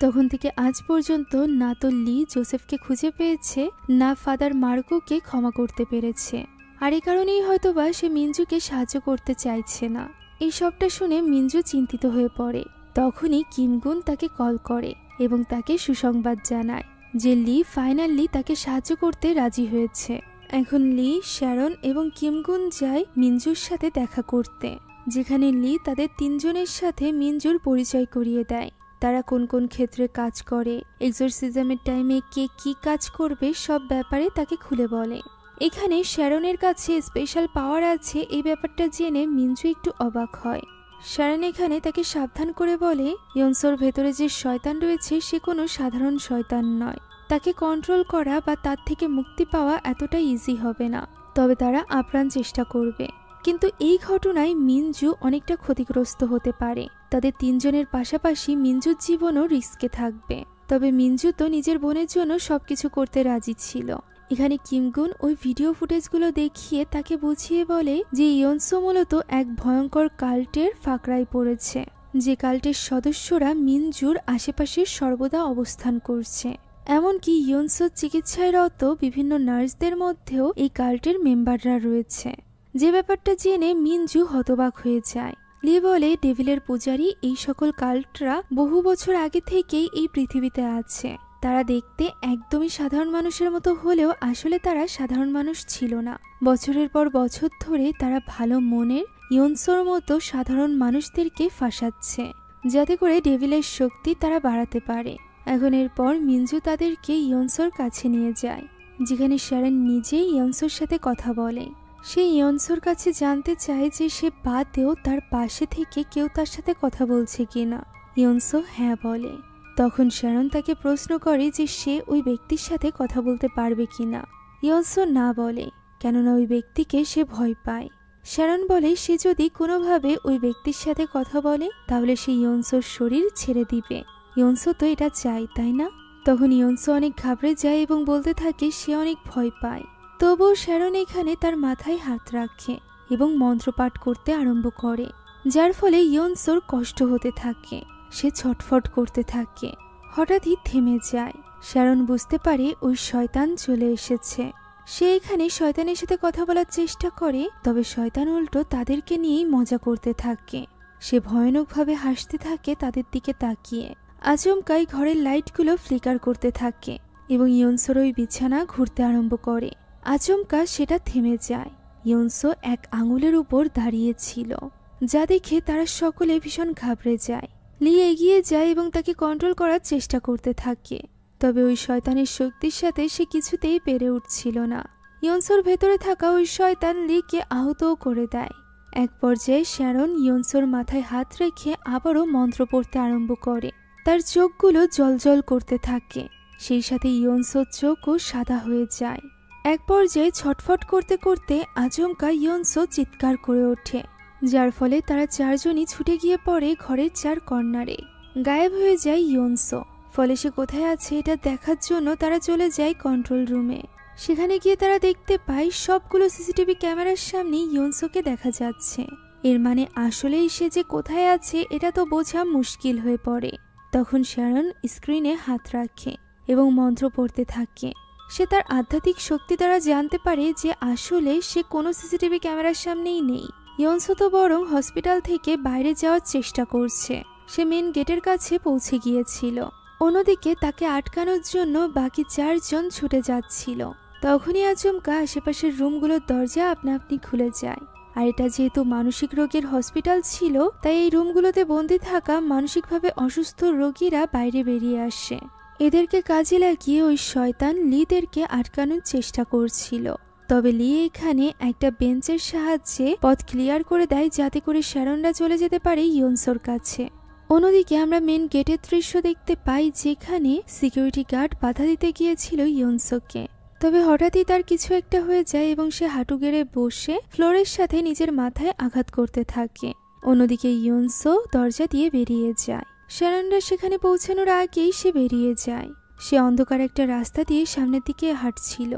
তখন থেকে আজ পর্যন্ত না তো লি জোসেফকে খুঁজে পেয়েছে, না ফাদার মার্কোকে ক্ষমা করতে পেরেছে। আর এই কারণেই হয়তোবা সে মিনজুকে সাহায্য করতে চাইছে না। এই সবটা শুনে মিনজু চিন্তিত হয়ে পড়ে। তখনই কিমগুন তাকে কল করে এবং তাকে সুসংবাদ জানায় যে লি ফাইনালি তাকে সাহায্য করতে রাজি হয়েছে। এখন লি, শ্যারন এবং কিমগুন যায় মিনজুর সাথে দেখা করতে, যেখানে লি তাদের 3 জনের সাথে মিনজুর পরিচয় করিয়ে দেয়। তারা কোন কোন ক্ষেত্রে কাজ করে, এক্সোরসিজমের টাইমে কে কি কাজ করবে, সব ব্যাপারে তাকে খুলে বলে। এখানে শ্যারনের কাছে স্পেশাল পাওয়ার আছে, এই ব্যাপারটা জেনে মিনজু একটু অবাক হয়। শ্যারন এখানে তাকে সাবধান করে বলে, ইয়নসোর ভেতরে যে শয়তান রয়েছে সে কোনো সাধারণ শয়তান নয়। তাকে কন্ট্রোল করা বা তার থেকে মুক্তি পাওয়া এতটা ইজি হবে না, তবে তারা আপ্রাণ চেষ্টা করবে। কিন্তু এই ঘটনায় মিনজু অনেকটা ক্ষতিগ্রস্ত হতে পারে। তাদের তিনজনের পাশাপাশি মিনজুর জীবনও রিস্কে থাকবে। তবে মিনজু তো নিজের বোনের জন্য সবকিছু করতে রাজি ছিল। এখানে কিমগুন ওই ভিডিও ফুটেজগুলো দেখিয়ে তাকে বুঝিয়ে বলে যে ইয়নসো মূলত এক ভয়ঙ্কর কাল্টের ফাঁকড়ায় পড়েছে, যে কাল্টের সদস্যরা মিনজুর আশেপাশে সর্বদা অবস্থান করছে। এমনকি ইয়নসোর চিকিৎসায় রত বিভিন্ন নার্সদের মধ্যেও এই কাল্টের মেম্বাররা রয়েছে। যে ব্যাপারটা জেনে মিনজু হতবাক হয়ে যায়। লি বলে ডেভিলের পূজারী এই সকল কাল্টরা বহু বছর আগে থেকেই এই পৃথিবীতে আছে। তারা দেখতে একদমই সাধারণ মানুষের মতো হলেও আসলে তারা সাধারণ মানুষ ছিল না। বছরের পর বছর ধরে তারা ভালো মনের ইয়নসোর মতো সাধারণ মানুষদেরকে ফাঁসাচ্ছে, যাতে করে ডেভিলের শক্তি তারা বাড়াতে পারে। এখন এরপর মিনজু তাদেরকে ইয়নসোর কাছে নিয়ে যায়, যেখানে শ্যারন নিজেই ইয়নসোর সাথে কথা বলে। সে ইয়নসোর কাছে জানতে চায় যে সে বাদেও তার পাশে থেকে কেউ তার সাথে কথা বলছে কিনা। ইয়নসো হ্যাঁ বলে। তখন শ্যারন তাকে প্রশ্ন করে যে সে ওই ব্যক্তির সাথে কথা বলতে পারবে কিনা। ইয়নসো না বলে, কেননা ওই ব্যক্তিকে সে ভয় পায়। শ্যারন বলে সে যদি কোনোভাবে ওই ব্যক্তির সাথে কথা বলে তাহলে সে ইয়নসোর শরীর ছেড়ে দিবে। ইয়নসো তো এটা চায়, তাই না? তখন ইয়নসো অনেক ঘাবড়ে যায় এবং বলতে থাকে সে অনেক ভয় পায়। তবুও শ্যারন এখানে তার মাথায় হাত রাখে এবং মন্ত্রপাঠ করতে আরম্ভ করে, যার ফলে ইয়নসোর কষ্ট হতে থাকে। সে ছটফট করতে থাকে। হঠাৎই থেমে যায়। শ্যারন বুঝতে পারে ওই শয়তান চলে এসেছে। সে এখানে শয়তানের সাথে কথা বলার চেষ্টা করে, তবে শয়তান উল্টো তাদেরকে নিয়েই মজা করতে থাকে। সে ভয়ানকভাবে হাসতে থাকে তাদের দিকে তাকিয়ে। আচমকাই ঘরের লাইটগুলো ফ্লিকার করতে থাকে এবং ইয়নসোর ওই বিছানা ঘুরতে আরম্ভ করে। আচমকা সেটা থেমে যায়। ইয়নসো এক আঙুলের উপর দাঁড়িয়ে ছিল, যা দেখে তারা সকলে ভীষণ ঘাবড়ে যায়। লি এগিয়ে যায় এবং তাকে কন্ট্রোল করার চেষ্টা করতে থাকে, তবে ওই শয়তানের শক্তির সাথে সে কিছুতেই পেরে উঠছিল না। ইয়নসোর ভেতরে থাকা ওই শয়তান লিকে আহতও করে দেয়। এক পর্যায়ে শ্যারন ইয়নসোর মাথায় হাত রেখে আবারও মন্ত্র পড়তে আরম্ভ করে। তার চোখগুলো জ্বলজ্বল করতে থাকে, সেই সাথে ইয়নসোর চোখও সাদা হয়ে যায়। এক পর্যায়ে ছটফট করতে করতে আচমকা ইয়নসো চিৎকার করে ওঠে, যার ফলে তারা চারজনই ছুটে গিয়ে পড়ে ঘরের চার কর্নারে। গায়েব হয়ে যায় ইয়নসো। ফলে সে কোথায় আছে এটা দেখার জন্য তারা চলে যায় কন্ট্রোল রুমে। সেখানে গিয়ে তারা দেখতে পায় সবগুলো সিসিটিভি ক্যামেরার সামনে ইয়নসোকে দেখা যাচ্ছে। এর মানে আসলেই সে যে কোথায় আছে এটা তো বোঝা মুশকিল হয়ে পড়ে। তখন শ্যারন স্ক্রিনে হাত রাখে এবং মন্ত্র পড়তে থাকে। সে তার আধ্যাত্মিক শক্তি দ্বারা জানতে পারে যে আসলে সে কোনো সিসিটিভি ক্যামেরার সামনেই নেই। ইয়নসো তো বরং হসপিটাল থেকে বাইরে যাওয়ার চেষ্টা করছে। সে মেন গেটের কাছে পৌঁছে গিয়েছিল। অন্যদিকে তাকে আটকানোর জন্য বাকি চারজন ছুটে যাচ্ছিল। তখনই আচমকা আশেপাশের রুমগুলোর দরজা আপনা আপনি খুলে যায়। আর এটা যেহেতু মানসিক রোগের হসপিটাল ছিল, তাই এই রুমগুলোতে বন্দি থাকা মানসিকভাবে অসুস্থ রোগীরা বাইরে বেরিয়ে আসে। এদেরকে কাজে লাগিয়ে ওই শয়তান লিদেরকে আটকানোর চেষ্টা করছিল। তবে লি এখানে একটা বেঞ্চের সাহায্যে পথ ক্লিয়ার করে দেয়, যাতে করে শ্যারনরা চলে যেতে পারে ইয়নসোর কাছে। অন্যদিকে আমরা মেন গেটের দৃশ্য দেখতে পাই, যেখানে সিকিউরিটি গার্ড বাধা দিতে গিয়েছিল ইয়নসোকে। তবে হঠাৎই তার কিছু একটা হয়ে যায় এবং সে হাঁটু গেড়ে বসে ফ্লোরের সাথে নিজের মাথায় আঘাত করতে থাকে। অন্যদিকে ইয়নসো দরজা দিয়ে বেরিয়ে যায়। শ্যারনরা সেখানে পৌঁছানোর আগেই সে বেরিয়ে যায়। সে অন্ধকার একটা রাস্তা দিয়ে সামনের দিকে হাঁটছিল।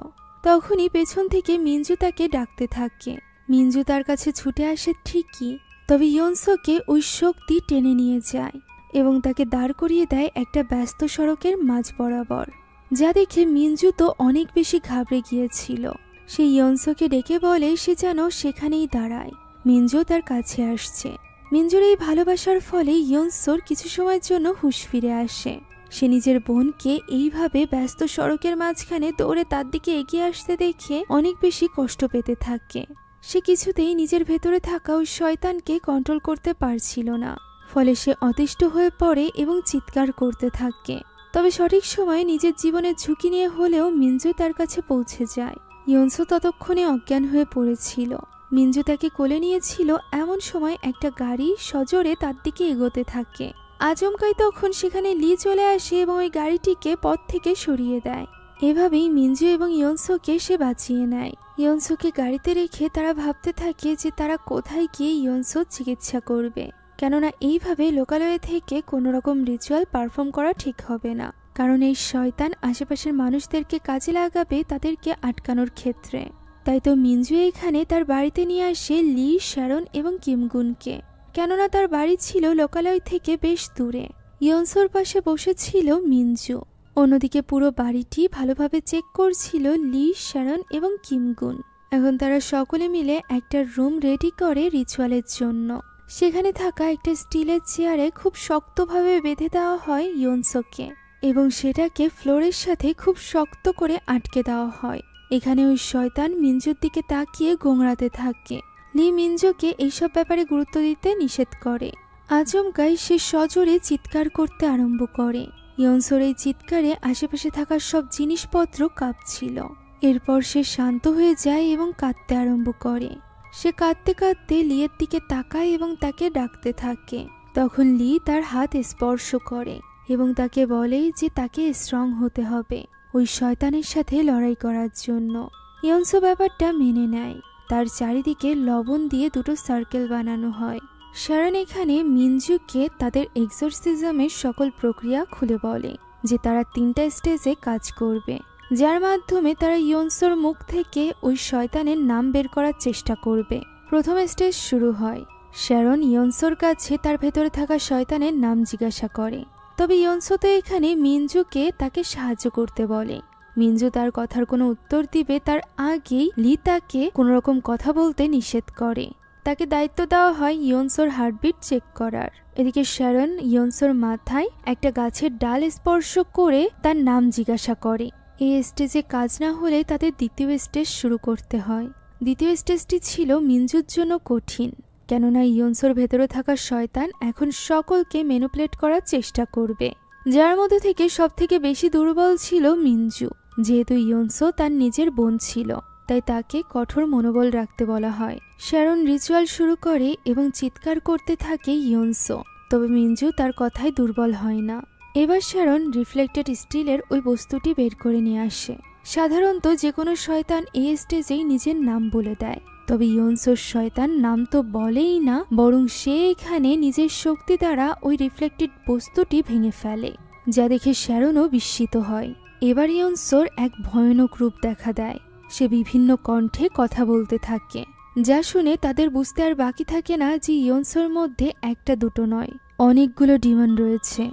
তখনই পেছন থেকে মিনজু তাকে ডাকতে থাকে। মিনজু তার কাছে ছুটে আসে ঠিকই, তবে ইয়নসোকে ওই শক্তি টেনে নিয়ে যায় এবং তাকে দাঁড় করিয়ে দেয় একটা ব্যস্ত সড়কের মাঝ বরাবর, যা দেখে মিনজু তো অনেক বেশি ঘাবড়ে গিয়েছিল। সে ইয়নসোকে ডেকে বলে সে যেন সেখানেই দাঁড়ায়। মিনজু তার কাছে আসছে। মিনজুর এই ভালোবাসার ফলে ইয়নসোর কিছু সময়ের জন্য হুঁশ ফিরে আসে। সে নিজের বোনকে এইভাবে ব্যস্ত সড়কের মাঝখানে দৌড়ে তার দিকে এগিয়ে আসতে দেখে অনেক বেশি কষ্ট পেতে থাকে। সে কিছুতেই নিজের ভেতরে থাকা ওই শয়তানকে কন্ট্রোল করতে পারছিল না। ফলে সে অতিষ্ঠ হয়ে পড়ে এবং চিৎকার করতে থাকে। তবে সঠিক সময়ে নিজের জীবনের ঝুঁকি নিয়ে হলেও মিনজু তার কাছে পৌঁছে যায়। ইয়নসো ততক্ষণে অজ্ঞান হয়ে পড়েছিল। মিনজু তাকে কোলে নিয়েছিল, এমন সময় একটা গাড়ি সজোরে তার দিকে এগোতে থাকে। আচমকাই তখন সেখানে লি চলে আসে এবং ওই গাড়িটিকে পথ থেকে সরিয়ে দেয়। এভাবেই মিনজু এবং ইয়নসোকে সে বাঁচিয়ে নেয়। ইয়নসোকে গাড়িতে রেখে তারা ভাবতে থাকে যে তারা কোথায় গিয়ে ইয়নসো চিকিৎসা করবে, কেননা এইভাবে লোকালয়ে থেকে কোনো রকম রিচুয়াল পারফর্ম করা ঠিক হবে না, কারণ এই শয়তান আশেপাশের মানুষদেরকে কাজে লাগাবে তাদেরকে আটকানোর ক্ষেত্রে। তাই তো মিনজু এখানে তার বাড়িতে নিয়ে আসে লি, শ্যারন এবং কিমগুনকে, কেননা তার বাড়ি ছিল লোকালয় থেকে বেশ দূরে। ইয়নসোর পাশে বসেছিল মিনজু। অন্যদিকে পুরো বাড়িটি ভালোভাবে চেক করছিল লি, শ্যারন এবং কিমগুন। এখন তারা সকলে মিলে একটা রুম রেডি করে রিচুয়ালের জন্য। সেখানে থাকা একটা স্টিলের চেয়ারে খুব শক্তভাবে বেঁধে দেওয়া হয় ইয়নসোকে এবং সেটাকে ফ্লোরের সাথে খুব শক্ত করে আটকে দেওয়া হয়। এখানে ওই শয়তান মিনজুর দিকে তাকিয়ে গোংড়াতে থাকে। লি মিনজুকে এইসব ব্যাপারে গুরুত্ব দিতে নিষেধ করে। আচমকাই সে সজোরে চিৎকার করতে আরম্ভ করে। ইয়নসোর এই চিৎকারে আশেপাশে থাকা সব জিনিসপত্র কাঁপছিল। এরপর সে শান্ত হয়ে যায় এবং কাঁদতে আরম্ভ করে। সে কাঁদতে কাঁদতে লিয়ের দিকে তাকায় এবং তাকে ডাকতে থাকে। তখন লি তার হাত স্পর্শ করে এবং তাকে বলে যে তাকে স্ট্রং হতে হবে ওই শয়তানের সাথে লড়াই করার জন্য। ইয়নসো ব্যাপারটা মেনে নেয়। তার চারিদিকে লবণ দিয়ে দুটো সার্কেল বানানো হয়। শ্যারন এখানে মিনজুকে তাদের এক্সোরসিজমের সকল প্রক্রিয়া খুলে বলে যে তারা 3টা স্টেজে কাজ করবে, যার মাধ্যমে তারা ইয়নসোর মুখ থেকে ওই শয়তানের নাম বের করার চেষ্টা করবে। প্রথম স্টেজ শুরু হয়। শ্যারন ইয়নসোর কাছে তার ভেতরে থাকা শয়তানের নাম জিজ্ঞাসা করে, তবে ইয়নসো তো এখানে মিনজুকে তাকে সাহায্য করতে বলে। মিনজু তার কথার কোনো উত্তর দিবে তার আগেই লি তাকে কোনো রকম কথা বলতে নিষেধ করে। তাকে দায়িত্ব দেওয়া হয় ইয়নসোর হার্টবিট চেক করার। এদিকে শ্যারন ইয়নসোর মাথায় একটা গাছের ডাল স্পর্শ করে তার নাম জিজ্ঞাসা করে। এই স্টেজে কাজ না হলে তাদের দ্বিতীয় স্টেজ শুরু করতে হয়। দ্বিতীয় স্টেজটি ছিল মিনজুর জন্য কঠিন, কেননা ইয়নসোর ভেতরে থাকা শয়তান এখন সকলকে ম্যানিপুলেট করার চেষ্টা করবে, যার মধ্যে থেকে সব থেকে বেশি দুর্বল ছিল মিনজু। যেহেতু ইয়নসো তার নিজের বোন ছিল, তাই তাকে কঠোর মনোবল রাখতে বলা হয়। শ্যারন রিচুয়াল শুরু করে এবং চিৎকার করতে থাকে ইয়নসো, তবে মিনজু তার কথায় দুর্বল হয় না। এবার শ্যারন রিফ্লেক্টেড স্টিলের ওই বস্তুটি বের করে নিয়ে আসে। সাধারণত যে কোনো শয়তান এই স্টেজেই নিজের নাম বলে দেয়, তবে ইয়নসোর শয়তান নাম তো বলেই না, বরং সে এখানে নিজের শক্তি দ্বারা ওই রিফ্লেক্টেড বস্তুটি ভেঙে ফেলে, যা দেখে শ্যারনও বিস্মিত হয়। এবার ইয়নসোর এক ভয়ানক রূপ দেখা দেয়। সে বিভিন্ন কণ্ঠে কথা বলতে থাকে, যা শুনে তাদের বুঝতে আর বাকি থাকে না যে ইয়নসোর মধ্যে একটা দুটো নয়, অনেকগুলো ডিমন রয়েছে,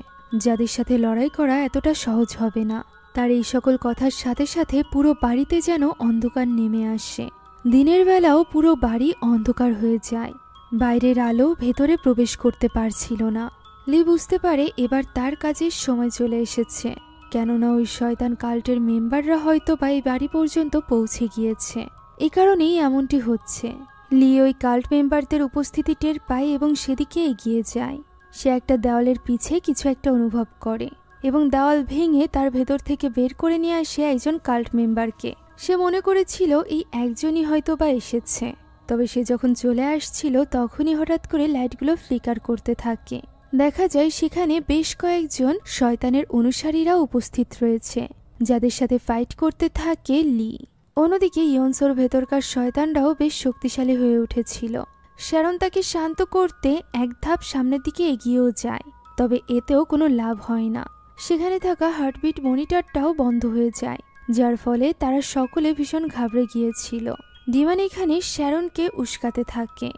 যাদের সাথে লড়াই করা এতটা সহজ হবে না। তার এই সকল কথার সাথে সাথে পুরো বাড়িতে যেন অন্ধকার নেমে আসে। দিনের বেলাও পুরো বাড়ি অন্ধকার হয়ে যায়। বাইরের আলো ভেতরে প্রবেশ করতে পারছিল না। লি বুঝতে পারে এবার তার কাজের সময় চলে এসেছে, কেননা ওই শয়তান কাল্টের মেম্বাররা হয়তো বা এই বাড়ি পর্যন্ত পৌঁছে গিয়েছে। এই কারণেই এমনটি হচ্ছে। লি ওই কাল্ট মেম্বারদের উপস্থিতি টের পায় এবং সেদিকে এগিয়ে যায়। সে একটা দেওয়ালের পিছে কিছু একটা অনুভব করে এবং দেওয়াল ভেঙে তার ভেতর থেকে বের করে নিয়ে আসে একজন কাল্ট মেম্বারকে। সে মনে করেছিল এই একজনই হয়তো বা এসেছে, তবে সে যখন চলে আসছিল তখনই হঠাৎ করে লাইটগুলো ফ্লিকার করতে থাকে। দেখা যায় সেখানে বেশ কয়েকজন শয়তানের অনুসারীরা উপস্থিত রয়েছে, যাদের সাথে ফাইট করতে থাকে লি। অন্যদিকে ইয়নসোর ভেতরকার শয়তানরাও বেশ শক্তিশালী হয়ে উঠেছিল। শ্যারন তাকে শান্ত করতে এক ধাপ সামনের দিকে এগিয়েও যায়, তবে এতেও কোনো লাভ হয় না। সেখানে থাকা হার্টবিট মনিটরটাও বন্ধ হয়ে যায়, যার ফলে তারা সকলে ভীষণ ঘাবড়ে গিয়েছিল। ডিমান এখানে শ্যারনকে উস্কাতে থাকে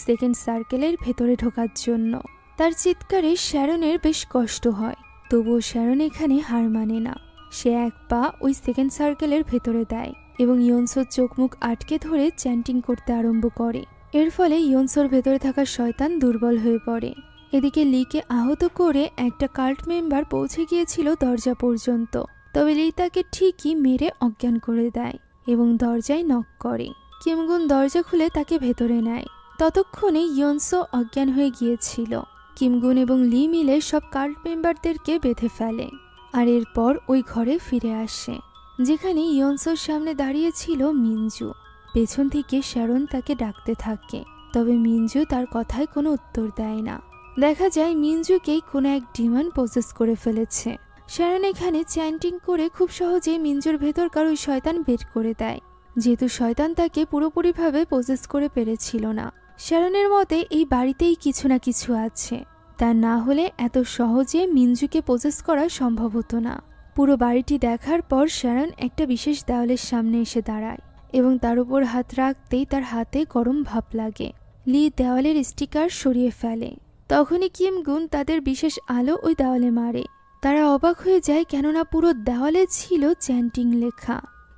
সেকেন্ড সার্কেলের ভেতরে ঢোকার জন্য। তার চিৎকারে শ্যারনের বেশ কষ্ট হয়, তবুও শ্যারন এখানে হার মানে না। সে এক পা ওই সেকেন্ড সার্কেলের ভেতরে দেয় এবং ইয়নসোর চোখ মুখ আটকে ধরে চ্যান্টিং করতে আরম্ভ করে। এর ফলে ইয়নসোর ভেতরে থাকা শয়তান দুর্বল হয়ে পড়ে। এদিকে লিকে আহত করে একটা কাল্ট মেম্বার পৌঁছে গিয়েছিল দরজা পর্যন্ত, তবে লি তাকে ঠিকই মেরে অজ্ঞান করে দেয় এবং দরজায় নক করে। কিমগুন দরজা খুলে তাকে ভেতরে নেয়। ততক্ষণে ইয়নসো অজ্ঞান হয়ে গিয়েছিল। কিমগুন এবং লি মিলে সব কাল্ট মেম্বারদেরকে বেঁধে ফেলে আর এরপর ওই ঘরে ফিরে আসে, যেখানে ইয়নসোর সামনে দাঁড়িয়ে ছিল মিনজু। পেছন থেকে শ্যারন তাকে ডাকতে থাকে, তবে মিনজু তার কথায় কোনো উত্তর দেয় না। দেখা যায় মিনজুকেই কোনো এক ডিমন পজেস করে ফেলেছে। শ্যারন এখানে চ্যান্টিং করে খুব সহজে মিঞ্জুর ভেতরকার ওই শয়তান বের করে দেয়, যেহেতু শয়তান তাকে পুরোপুরিভাবে পজেস করে পেরেছিল না। শ্যারনের মতে এই বাড়িতেই কিছু না কিছু আছে, তা না হলে এত সহজে মিঞ্জুকে পজেস করা সম্ভব হতো না। পুরো বাড়িটি দেখার পর শ্যারন একটা বিশেষ দেওয়ালের সামনে এসে দাঁড়ায় এবং তার উপর হাত রাখতেই তার হাতে গরম ভাব লাগে। লি দেওয়ালের স্টিকার সরিয়ে ফেলে। তখনই কিম গুন তাদের বিশেষ আলো ওই দেওয়ালে মারে। তারা অবাক হয়ে যায়, কেননা পুরো দেওয়ালে ছিল চ্যান্টিং লেখা।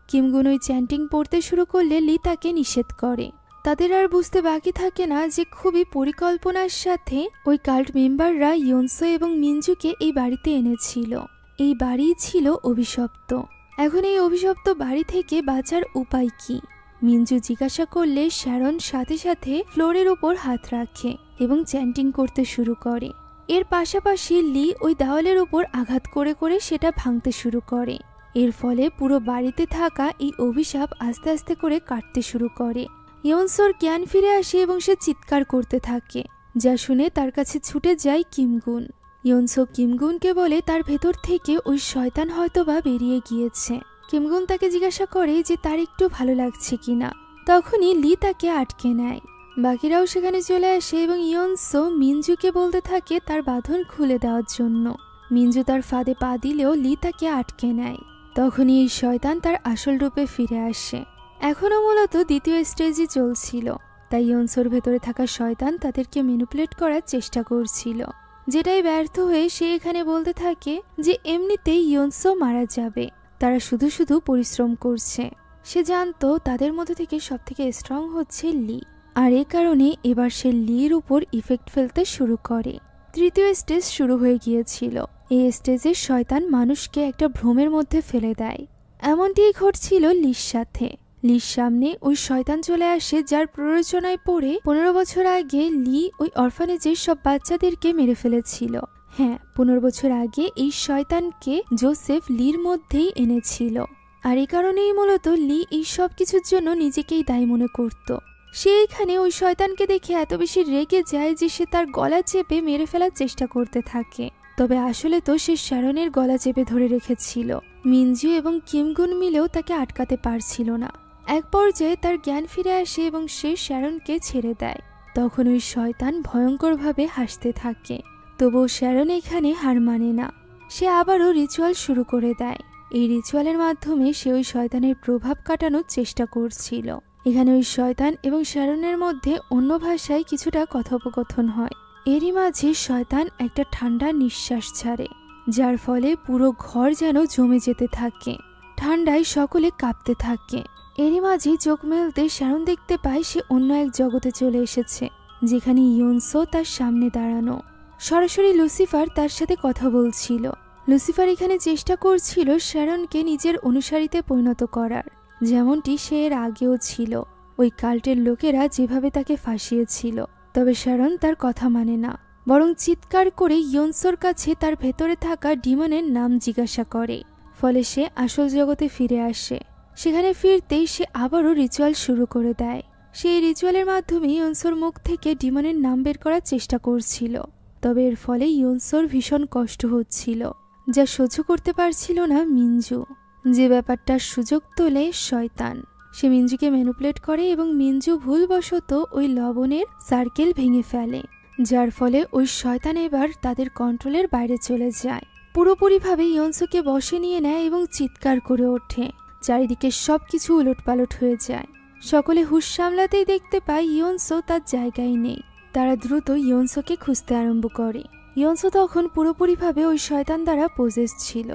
কিম গুন ওই চ্যান্টিং পড়তে শুরু করলে লি তাকে নিষেধ করে। তাদের আর বুঝতে বাকি থাকে না যে খুবই পরিকল্পনার সাথে ওই কাল্ট মেম্বাররা ইয়োনসো এবং মিঞ্জুকে এই বাড়িতে এনেছিল। এই বাড়ি ছিল অভিশপ্ত। এখন এই অভিশপ্ত বাড়ি থেকে বাঁচার উপায় কি? মিঞ্জু জিজ্ঞাসা করলে শ্যারন সাথে সাথে ফ্লোরের উপর হাত রাখে এবং চ্যান্টিং করতে শুরু করে। এর পাশাপাশি লি ওই দেওয়ালের উপর আঘাত করে করে সেটা ভাঙতে শুরু করে। এর ফলে পুরো বাড়িতে থাকা এই অভিশাপ আস্তে আস্তে করে কাটতে শুরু করে। ইয়োনসোর জ্ঞান ফিরে আসে এবং সে চিৎকার করতে থাকে, যা শুনে তার কাছে ছুটে যায় কিমগুন। ইয়োনসো কিমগুনকে বলে তার ভেতর থেকে ওই শয়তান হয়তোবা বেরিয়ে গিয়েছে। কিমগুন তাকে জিজ্ঞাসা করে যে তার একটু ভালো লাগছে কিনা। তখনই লি তাকে আটকে নেয়। বাকিরাও সেখানে চলে আসে এবং ইয়োনসো মিঞ্জুকে বলতে থাকে তার বাঁধন খুলে দেওয়ার জন্য। মিঞ্জু তার ফাঁদে পা দিলেও লি তাকে আটকে নেয়। তখনই এই শয়তান তার আসল রূপে ফিরে আসে। এখনও মূলত দ্বিতীয় স্টেজই চলছিল, তাই ইয়োনসোর ভেতরে থাকা শয়তান তাদেরকে ম্যানিপুলেট করার চেষ্টা করছিল, যেটাই ব্যর্থ হয়ে সে এখানে বলতে থাকে যে এমনিতেই ইয়োনসো মারা যাবে, তারা শুধু শুধু পরিশ্রম করছে। সে জানতো তাদের মধ্যে থেকে সবথেকে স্ট্রং হচ্ছে লি, আর এ কারণে এবার সে লির উপর ইফেক্ট ফেলতে শুরু করে। তৃতীয় স্টেজ শুরু হয়ে গিয়েছিল। এই স্টেজের শয়তান মানুষকে একটা ভ্রমের মধ্যে ফেলে দেয়। এমনটিই ঘটছিল লির সাথে। লির সামনে ওই শয়তান চলে আসে, যার প্ররোচনায় পড়ে 15 বছর আগে লি ওই অরফানেজের সব বাচ্চাদেরকে মেরে ফেলেছিল। হ্যাঁ, 15 বছর আগে এই শয়তানকে জোসেফ লির মধ্যেই এনেছিল, আর এই কারণেই মূলত লি এই সব কিছুর জন্য নিজেকেই দায়ী মনে করত। সে এখানে ওই শয়তানকে দেখে এত বেশি রেগে যায় যে সে তার গলা চেপে মেরে ফেলার চেষ্টা করতে থাকে। তবে আসলে তো সে শ্যারনের গলা চেপে ধরে রেখেছিল। মিঞ্জু এবং কিমগুন মিলেও তাকে আটকাতে পারছিল না। এক পর্যায়ে তার জ্ঞান ফিরে আসে এবং সে শ্যারনকে ছেড়ে দেয়। তখন ওই শয়তান ভয়ঙ্করভাবে হাসতে থাকে। তবুও শ্যারন এখানে হার মানে না। সে আবারও রিচুয়াল শুরু করে দেয়। এই রিচুয়ালের মাধ্যমে সে ওই শয়তানের প্রভাব কাটানোর চেষ্টা করছিল। এখানে ওই শয়তান এবং শ্যারনের মধ্যে অন্য ভাষায় কিছুটা কথোপকথন হয়। এরই মাঝে শয়তান একটা ঠান্ডা নিঃশ্বাস ছাড়ে, যার ফলে পুরো ঘর যেন জমে যেতে থাকে। ঠান্ডায় সকলে কাঁপতে থাকে। এরই মাঝে চোখ মেলতে শ্যারন দেখতে পায় সে অন্য এক জগতে চলে এসেছে, যেখানে ইয়োনসো তার সামনে দাঁড়ানো। সরাসরি লুসিফার তার সাথে কথা বলছিল। লুসিফার এখানে চেষ্টা করছিল শ্যারনকে নিজের অনুসারীতে পরিণত করার, যেমনটি সে এর আগেও ছিল। ওই কাল্টের লোকেরা যেভাবে তাকে ফাঁসিয়েছিল। তবে শ্যারন তার কথা মানে না, বরং চিৎকার করে ইয়োনসোর কাছে তার ভেতরে থাকা ডিমনের নাম জিজ্ঞাসা করে। ফলে সে আসল জগতে ফিরে আসে। সেখানে ফিরতেই সে আবারও রিচুয়াল শুরু করে দেয়। সেই রিচুয়ালের মাধ্যমে ইয়োনসোর মুখ থেকে ডিমনের নাম বের করার চেষ্টা করছিল। তবে এর ফলে ইয়োনসোর ভীষণ কষ্ট হচ্ছিল, যা সহ্য করতে পারছিল না মিঞ্জু। যে ব্যাপারটার সুযোগ তোলে শয়তান। সে মিঞ্জুকে ম্যানিপুলেট করে এবং মিঞ্জু ভুলবশত ওই লবণের সার্কেল ভেঙে ফেলে, যার ফলে ওই শয়তান এবার তাদের কন্ট্রোলের বাইরে চলে যায়। পুরোপুরিভাবে ইয়োনসোকে বশে নিয়ে নেয় এবং চিৎকার করে ওঠে। চারিদিকে সবকিছু উলটপালট হয়ে যায়। সকলে হুঁশ সামলাতেই দেখতে পায় ইয়োনসো তার জায়গায় নেই। তারা দ্রুত ইয়োনসোকে খুঁজতে আরম্ভ করে। ইয়োনসো তখন পুরোপুরিভাবে ওই শয়তান দ্বারা পজেস ছিল।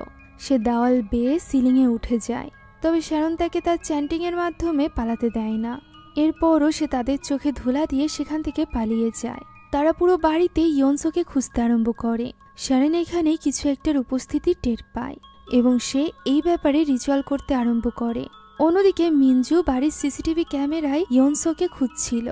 সে দেওয়াল বেয়ে সিলিংয়ে উঠে যায়। তবে শ্যারন তাকে তার চ্যান্টিং এর মাধ্যমে পালাতে দেয় না। এরপরও সে তাদের চোখে ধুলা দিয়ে সেখান থেকে পালিয়ে যায়। তারা পুরো বাড়িতে ইয়োনসোকে খুঁজতে আরম্ভ করে। শ্যারন এখানে কিছু একটার উপস্থিতি টের পায় এবং সে এই ব্যাপারে রিচুয়াল করতে আরম্ভ করে। অন্যদিকে মিঞ্জু বাড়ির সিসিটিভি ক্যামেরায় ইয়োনসোকে খুঁজছিল।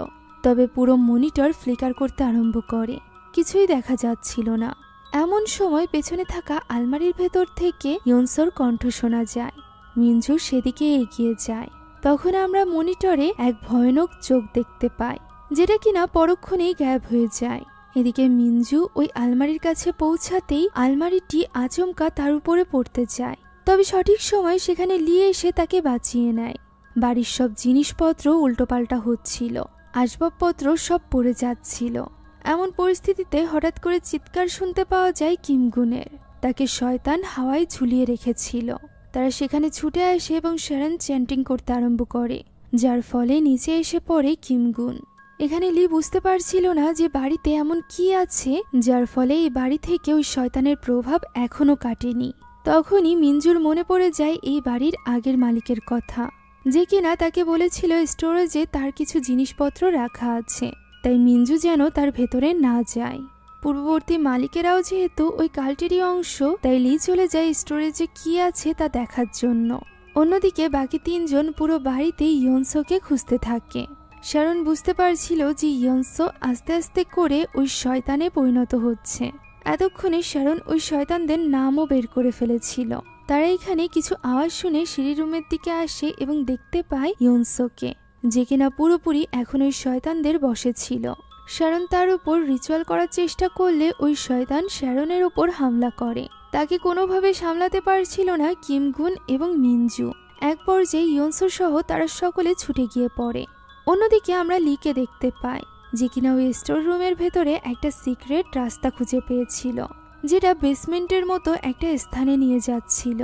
তবে পুরো মনিটর ফ্লিকার করতে আরম্ভ করে। কিছুই দেখা যাচ্ছিল না। এমন সময় পেছনে থাকা আলমারির ভেতর থেকে ইয়োনসোর কণ্ঠ শোনা যায়। মিঞ্জু সেদিকে এগিয়ে যায়। তখন আমরা মনিটরে এক ভয়ানক চোখ দেখতে পাই, যেটা কিনা পরক্ষণেই গায়েব হয়ে যায় এদিকে মিঞ্জু ওই আলমারির কাছে পৌঁছাতেই আলমারিটি আচমকা তার উপরে পড়তে যায়, তবে সঠিক সময় সেখানে লি এসে তাকে বাঁচিয়ে নেয়। বাড়ির সব জিনিসপত্র উল্টোপাল্টা হচ্ছিল, আসবাবপত্র সব পড়ে যাচ্ছিল। এমন পরিস্থিতিতে হঠাৎ করে চিৎকার শুনতে পাওয়া যায় কিমগুনের। তাকে শয়তান হাওয়ায় ঝুলিয়ে রেখেছিল। তারা সেখানে ছুটে আসে এবং শ্যারন চ্যান্টিং করতে আরম্ভ করে, যার ফলে নিচে এসে পড়ে কিমগুন। এখানে লি বুঝতে পারছিল না যে বাড়িতে এমন কি আছে যার ফলে এই বাড়ি থেকে ওই শয়তানের প্রভাব এখনো কাটেনি। তখনই মিঞ্জুর মনে পড়ে যায় এই বাড়ির আগের মালিকের কথা, যে কিনা তাকে বলেছিল স্টোরেজে তার কিছু জিনিসপত্র রাখা আছে, তাই মিঞ্জু যেন তার ভেতরে না যায়। পূর্ববর্তী মালিকেরাও যেহেতু ওই কাল্টেরই অংশ, তাই লি চলে যায় স্টোরেজে কি আছে তা দেখার জন্য। অন্যদিকে বাকি তিনজন পুরো বাড়িতে ইয়নসোকে খুঁজতে থাকে। শ্যারন বুঝতে পারছিল যে ইয়নসো আস্তে আস্তে করে ওই শয়তানে পরিণত হচ্ছে। এতক্ষণে শ্যারন ওই শয়তানদের নামও বের করে ফেলেছিল। তারা এখানে কিছু আওয়াজ শুনে সিঁড়ি রুমের দিকে আসে এবং দেখতে পায় ইয়নসোকে, যে কিনা পুরোপুরি এখন ওই শয়তানদের বশে ছিল। শ্যারন তার উপর রিচুয়াল করার চেষ্টা করলে ওই শয়তান শ্যারনের উপর হামলা করে। তাকে কোনোভাবে সামলাতে পারছিল না কিমগুন এবং মিঞ্জু। এক পর্যায়ে ইয়নসো সহ তারা সকলে ছুটে গিয়ে পড়ে। অন্যদিকে আমরা লিকে দেখতে পাই, যে কিনা ওই স্টোর রুমের ভেতরে একটা সিক্রেট রাস্তা খুঁজে পেয়েছিল, যেটা বেসমেন্টের মতো একটা স্থানে নিয়ে যাচ্ছিল।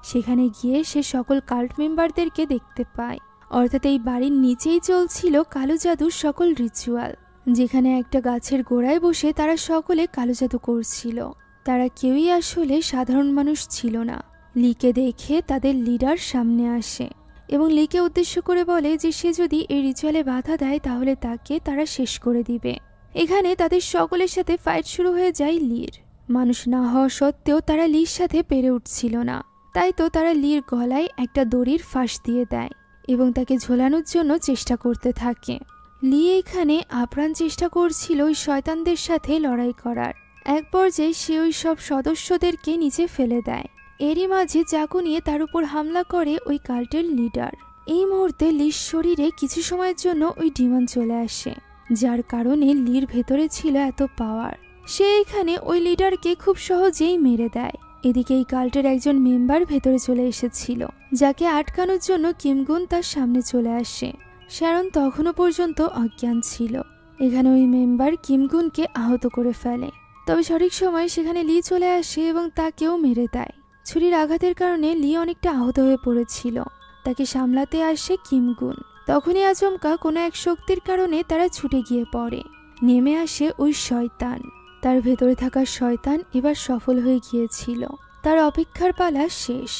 সেখানে গিয়ে সে সকল কাল্ট মেম্বারদেরকে দেখতে পায়। অর্থাৎ এই বাড়ির নিচেই চলছিল কালো জাদুর সকল রিচুয়াল, যেখানে একটা গাছের গোড়ায় বসে তারা সকলে কালো জাদু করছিল। তারা কেউই আসলে সাধারণ মানুষ ছিল না। লিকে দেখে তাদের লিডার সামনে আসে এবং লিকে উদ্দেশ্য করে বলে যে সে যদি এই রিচুয়ালে বাধা দেয় তাহলে তাকে তারা শেষ করে দিবে। এখানে তাদের সকলের সাথে ফাইট শুরু হয়ে যায় লির। মানুষ না হওয়া সত্ত্বেও তারা লির সাথে পেরে উঠছিল না, তাই তো তারা লির গলায় একটা দড়ির ফাঁস দিয়ে দেয় এবং তাকে ঝোলানোর জন্য চেষ্টা করতে থাকে। লি এখানে আপ্রাণ চেষ্টা করছিল ওই শয়তানদের সাথে লড়াই করার। এক পর্যায়ে সে ওই সব সদস্যদেরকে নিচে ফেলে দেয়। এরই মাঝে চাকু নিয়ে তার উপর হামলা করে ওই কাল্টের লিডার। এই মুহূর্তে লির শরীরে কিছু সময়ের জন্য ওই ডিমন চলে আসে, যার কারণে লির ভেতরে ছিল এত পাওয়ার। সে এখানে ওই লিডারকে খুব সহজেই মেরে দেয়। এদিকে এই কাল্টের একজন মেম্বার ভেতরে চলে এসেছিল, যাকে আটকানোর জন্য কিমগুন তার সামনে চলে আসে। শ্যারন তখনও পর্যন্ত অজ্ঞান ছিল। এখানে ওই মেম্বার কিমগুনকে আহত করে ফেলে, তবে সঠিক সময় সেখানে লি চলে আসে এবং তাকেও মেরে দেয়। ছুরির আঘাতের কারণে লি অনেকটা আহত হয়ে পড়েছিল। তাকে সামলাতে আসে কিমগুন। তখনই আচমকা কোনো এক শক্তির কারণে তারা ছুটে গিয়ে পড়ে। নেমে আসে ওই শয়তান। তার ভেতরে থাকা শয়তান এবার সফল হয়ে গিয়েছিল। তার অপেক্ষার পালা শেষ।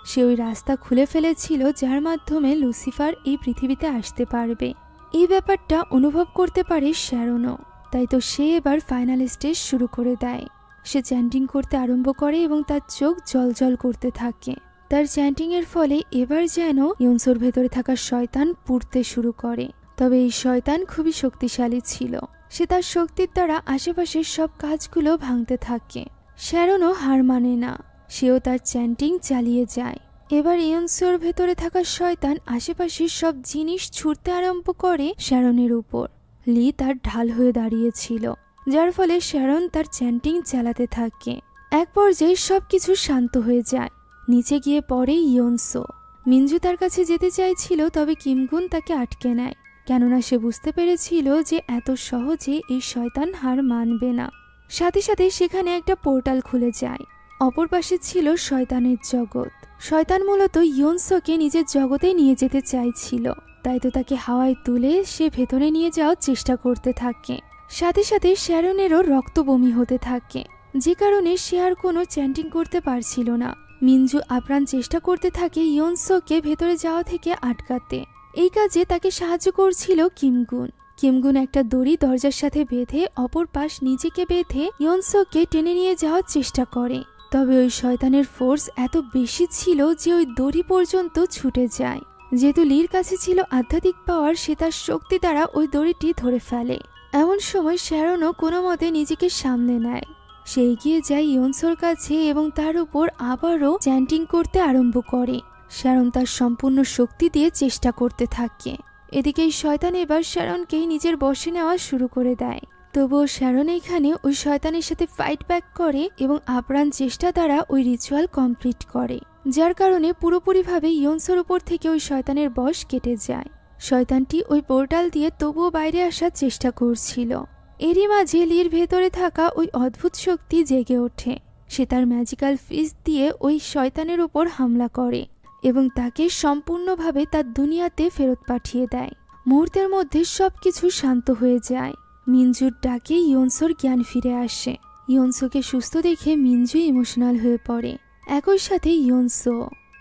সে ওই রাস্তা খুলে ফেলেছিল যার মাধ্যমে লুসিফার এই পৃথিবীতে আসতে পারবে। এই ব্যাপারটা অনুভব করতে পারে শ্যারনও। তাই তো সে এবার ফাইনাল স্টেজ শুরু করে দেয়। সে চ্যান্টিং করতে আরম্ভ করে এবং তার চোখ জলজল করতে থাকে। তার চ্যান্টিং এর ফলে এবার যেন ইয়নসোর ভেতরে থাকা শয়তান পুড়তে শুরু করে। তবে এই শয়তান খুবই শক্তিশালী ছিল। সে তার শক্তির দ্বারা আশেপাশের সব কাজগুলো ভাঙতে থাকে। শ্যারনও হার মানে না, সেও তার চ্যান্টিং চালিয়ে যায়। এবার ইয়নসোর ভেতরে থাকা শয়তান আশেপাশের সব জিনিস ছুঁড়তে আরম্ভ করে শ্যারনের উপর। লি তার ঢাল হয়ে দাঁড়িয়েছিল, যার ফলে শ্যারন তার চ্যান্টিং চালাতে থাকে। এক পর্যায়ে সবকিছু শান্ত হয়ে যায়। নিচে গিয়ে পড়ে ইয়নসো। মিঞ্জু তার কাছে যেতে চাইছিল, তবে কিমগুন তাকে আটকে নেয়, কেননা সে বুঝতে পেরেছিল যে এত সহজে এই শয়তান হার মানবে না। সাথে সাথে সেখানে একটা পোর্টাল খুলে যায়। অপর পাশে ছিল শয়তানের জগৎ। শয়তান মূলত ইয়নসোকে নিজের জগতে নিয়ে যেতে চাইছিল, তাই তো তাকে হাওয়ায় তুলে সে ভেতরে নিয়ে যাওয়ার চেষ্টা করতে থাকে। সাথে সাথে শ্যারনেরও রক্ত বমি হতে থাকে, যে কারণে সে আর কোনো চ্যান্টিং করতে পারছিল না। মিঞ্জু আপ্রাণ চেষ্টা করতে থাকে ইয়নসোকে ভেতরে যাওয়া থেকে আটকাতে। এই কাজে তাকে সাহায্য করছিল কিমগুন। কিমগুন একটা দড়ি দরজার সাথে বেঁধে অপর পাশ নিজেকে বেঁধে ইয়নসোকে টেনে নিয়ে যাওয়ার চেষ্টা করে। তবে ওই শয়তানের ফোর্স এত বেশি ছিল যে ওই দড়ি পর্যন্ত ছুটে যায়। যেহেতু লির কাছে ছিল আধ্যাত্মিক পাওয়ার, সে তার শক্তি দ্বারা ওই দড়িটি ধরে ফেলে। এমন সময় শ্যারনও কোনো মতে নিজেকে সামলে নেয়। সে এগিয়ে যায় ইয়নসোর কাছে এবং তার উপর আবারও চ্যান্টিং করতে আরম্ভ করে। শ্যারন তার সম্পূর্ণ শক্তি দিয়ে চেষ্টা করতে থাকে। এদিকে শয়তান এবার শ্যারনকেই নিজের বশে নেওয়া শুরু করে দেয়। তবুও শ্যারন এখানে ওই শয়তানের সাথে ফাইট ব্যাক করে এবং আপ্রাণ চেষ্টা দ্বারা ওই রিচুয়াল কমপ্লিট করে, যার কারণে পুরোপুরিভাবে ইয়নসোর উপর থেকে ওই শয়তানের বশ কেটে যায়। শয়তানটি ওই পোর্টাল দিয়ে তবুও বাইরে আসার চেষ্টা করছিল। এরই মাঝে লির ভেতরে থাকা ওই অদ্ভুত শক্তি জেগে ওঠে। সে তার ম্যাজিক্যাল ফিস্ট দিয়ে ওই শয়তানের উপর হামলা করে এবং তাকে সম্পূর্ণভাবে তার দুনিয়াতে ফেরত পাঠিয়ে দেয়। মুহূর্তের মধ্যে সবকিছু শান্ত হয়ে যায়। মিনজুর ডাকে ইয়নসোর জ্ঞান ফিরে আসে। ইয়নসোকে সুস্থ দেখে মিনজু ইমোশনাল হয়ে পড়ে। একই সাথে ইয়নসো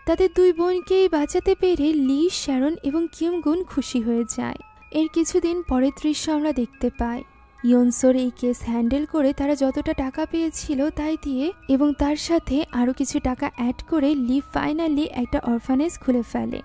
তাদের দুই বোনকেই বাঁচাতে পেরে লি, শ্যারন এবং কিমগুন খুশি হয়ে যায়। এর কিছুদিন পরের দৃশ্য আমরা দেখতে পাই। ইয়নসোর এই কেস হ্যান্ডেল করে তারা যতটা টাকা পেয়েছিল তাই দিয়ে এবং তার সাথে আরও কিছু টাকা অ্যাড করে লি ফাইনালি একটা অরফানেজ খুলে ফেলে,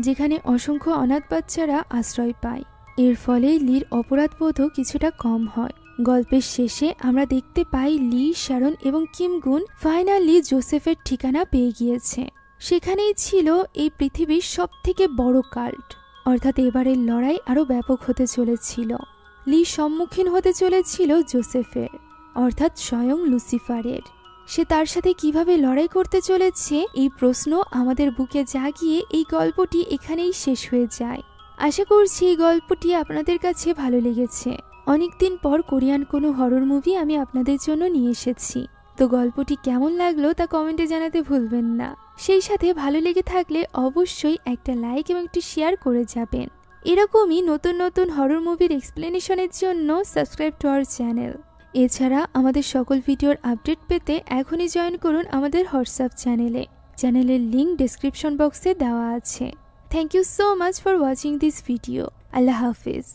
যেখানে অসংখ্য অনাথ বাচ্চারা আশ্রয় পায়। এর ফলে লির অপরাধবোধও কিছুটা কম হয়। গল্পের শেষে আমরা দেখতে পাই লি, শ্যারন এবং কিমগুন ফাইনালি জোসেফের ঠিকানা পেয়ে গিয়েছে। সেখানেই ছিল এই পৃথিবীর সবথেকে বড় কাল্ট, অর্থাৎ এবারের লড়াই আরও ব্যাপক হতে চলেছিল। লি সম্মুখীন হতে চলেছিল জোসেফের, অর্থাৎ স্বয়ং লুসিফারের। সে তার সাথে কিভাবে লড়াই করতে চলেছে এই প্রশ্ন আমাদের বুকে জাগিয়ে এই গল্পটি এখানেই শেষ হয়ে যায়। আশা করছি এই গল্পটি আপনাদের কাছে ভালো লেগেছে। অনেকদিন পর কোরিয়ান কোনো হরর মুভি আমি আপনাদের জন্য নিয়ে এসেছি। তো গল্পটি কেমন লাগলো তা কমেন্টে জানাতে ভুলবেন না। সেই সাথে ভালো লেগে থাকলে অবশ্যই একটা লাইক এবং একটু শেয়ার করে যাবেন। এরকমই নতুন নতুন হরর মুভির এক্সপ্লেনেশনের জন্য সাবস্ক্রাইব টু আওয়ার চ্যানেল। এছাড়া আমাদের সকল ভিডিওর আপডেট পেতে এখনই জয়েন করুন আমাদের হোয়াটসঅ্যাপ চ্যানেলে। চ্যানেলের লিঙ্ক ডেসক্রিপশন বক্সে দেওয়া আছে। Thank you so much for watching this video. আল্লাহ হাফিজ।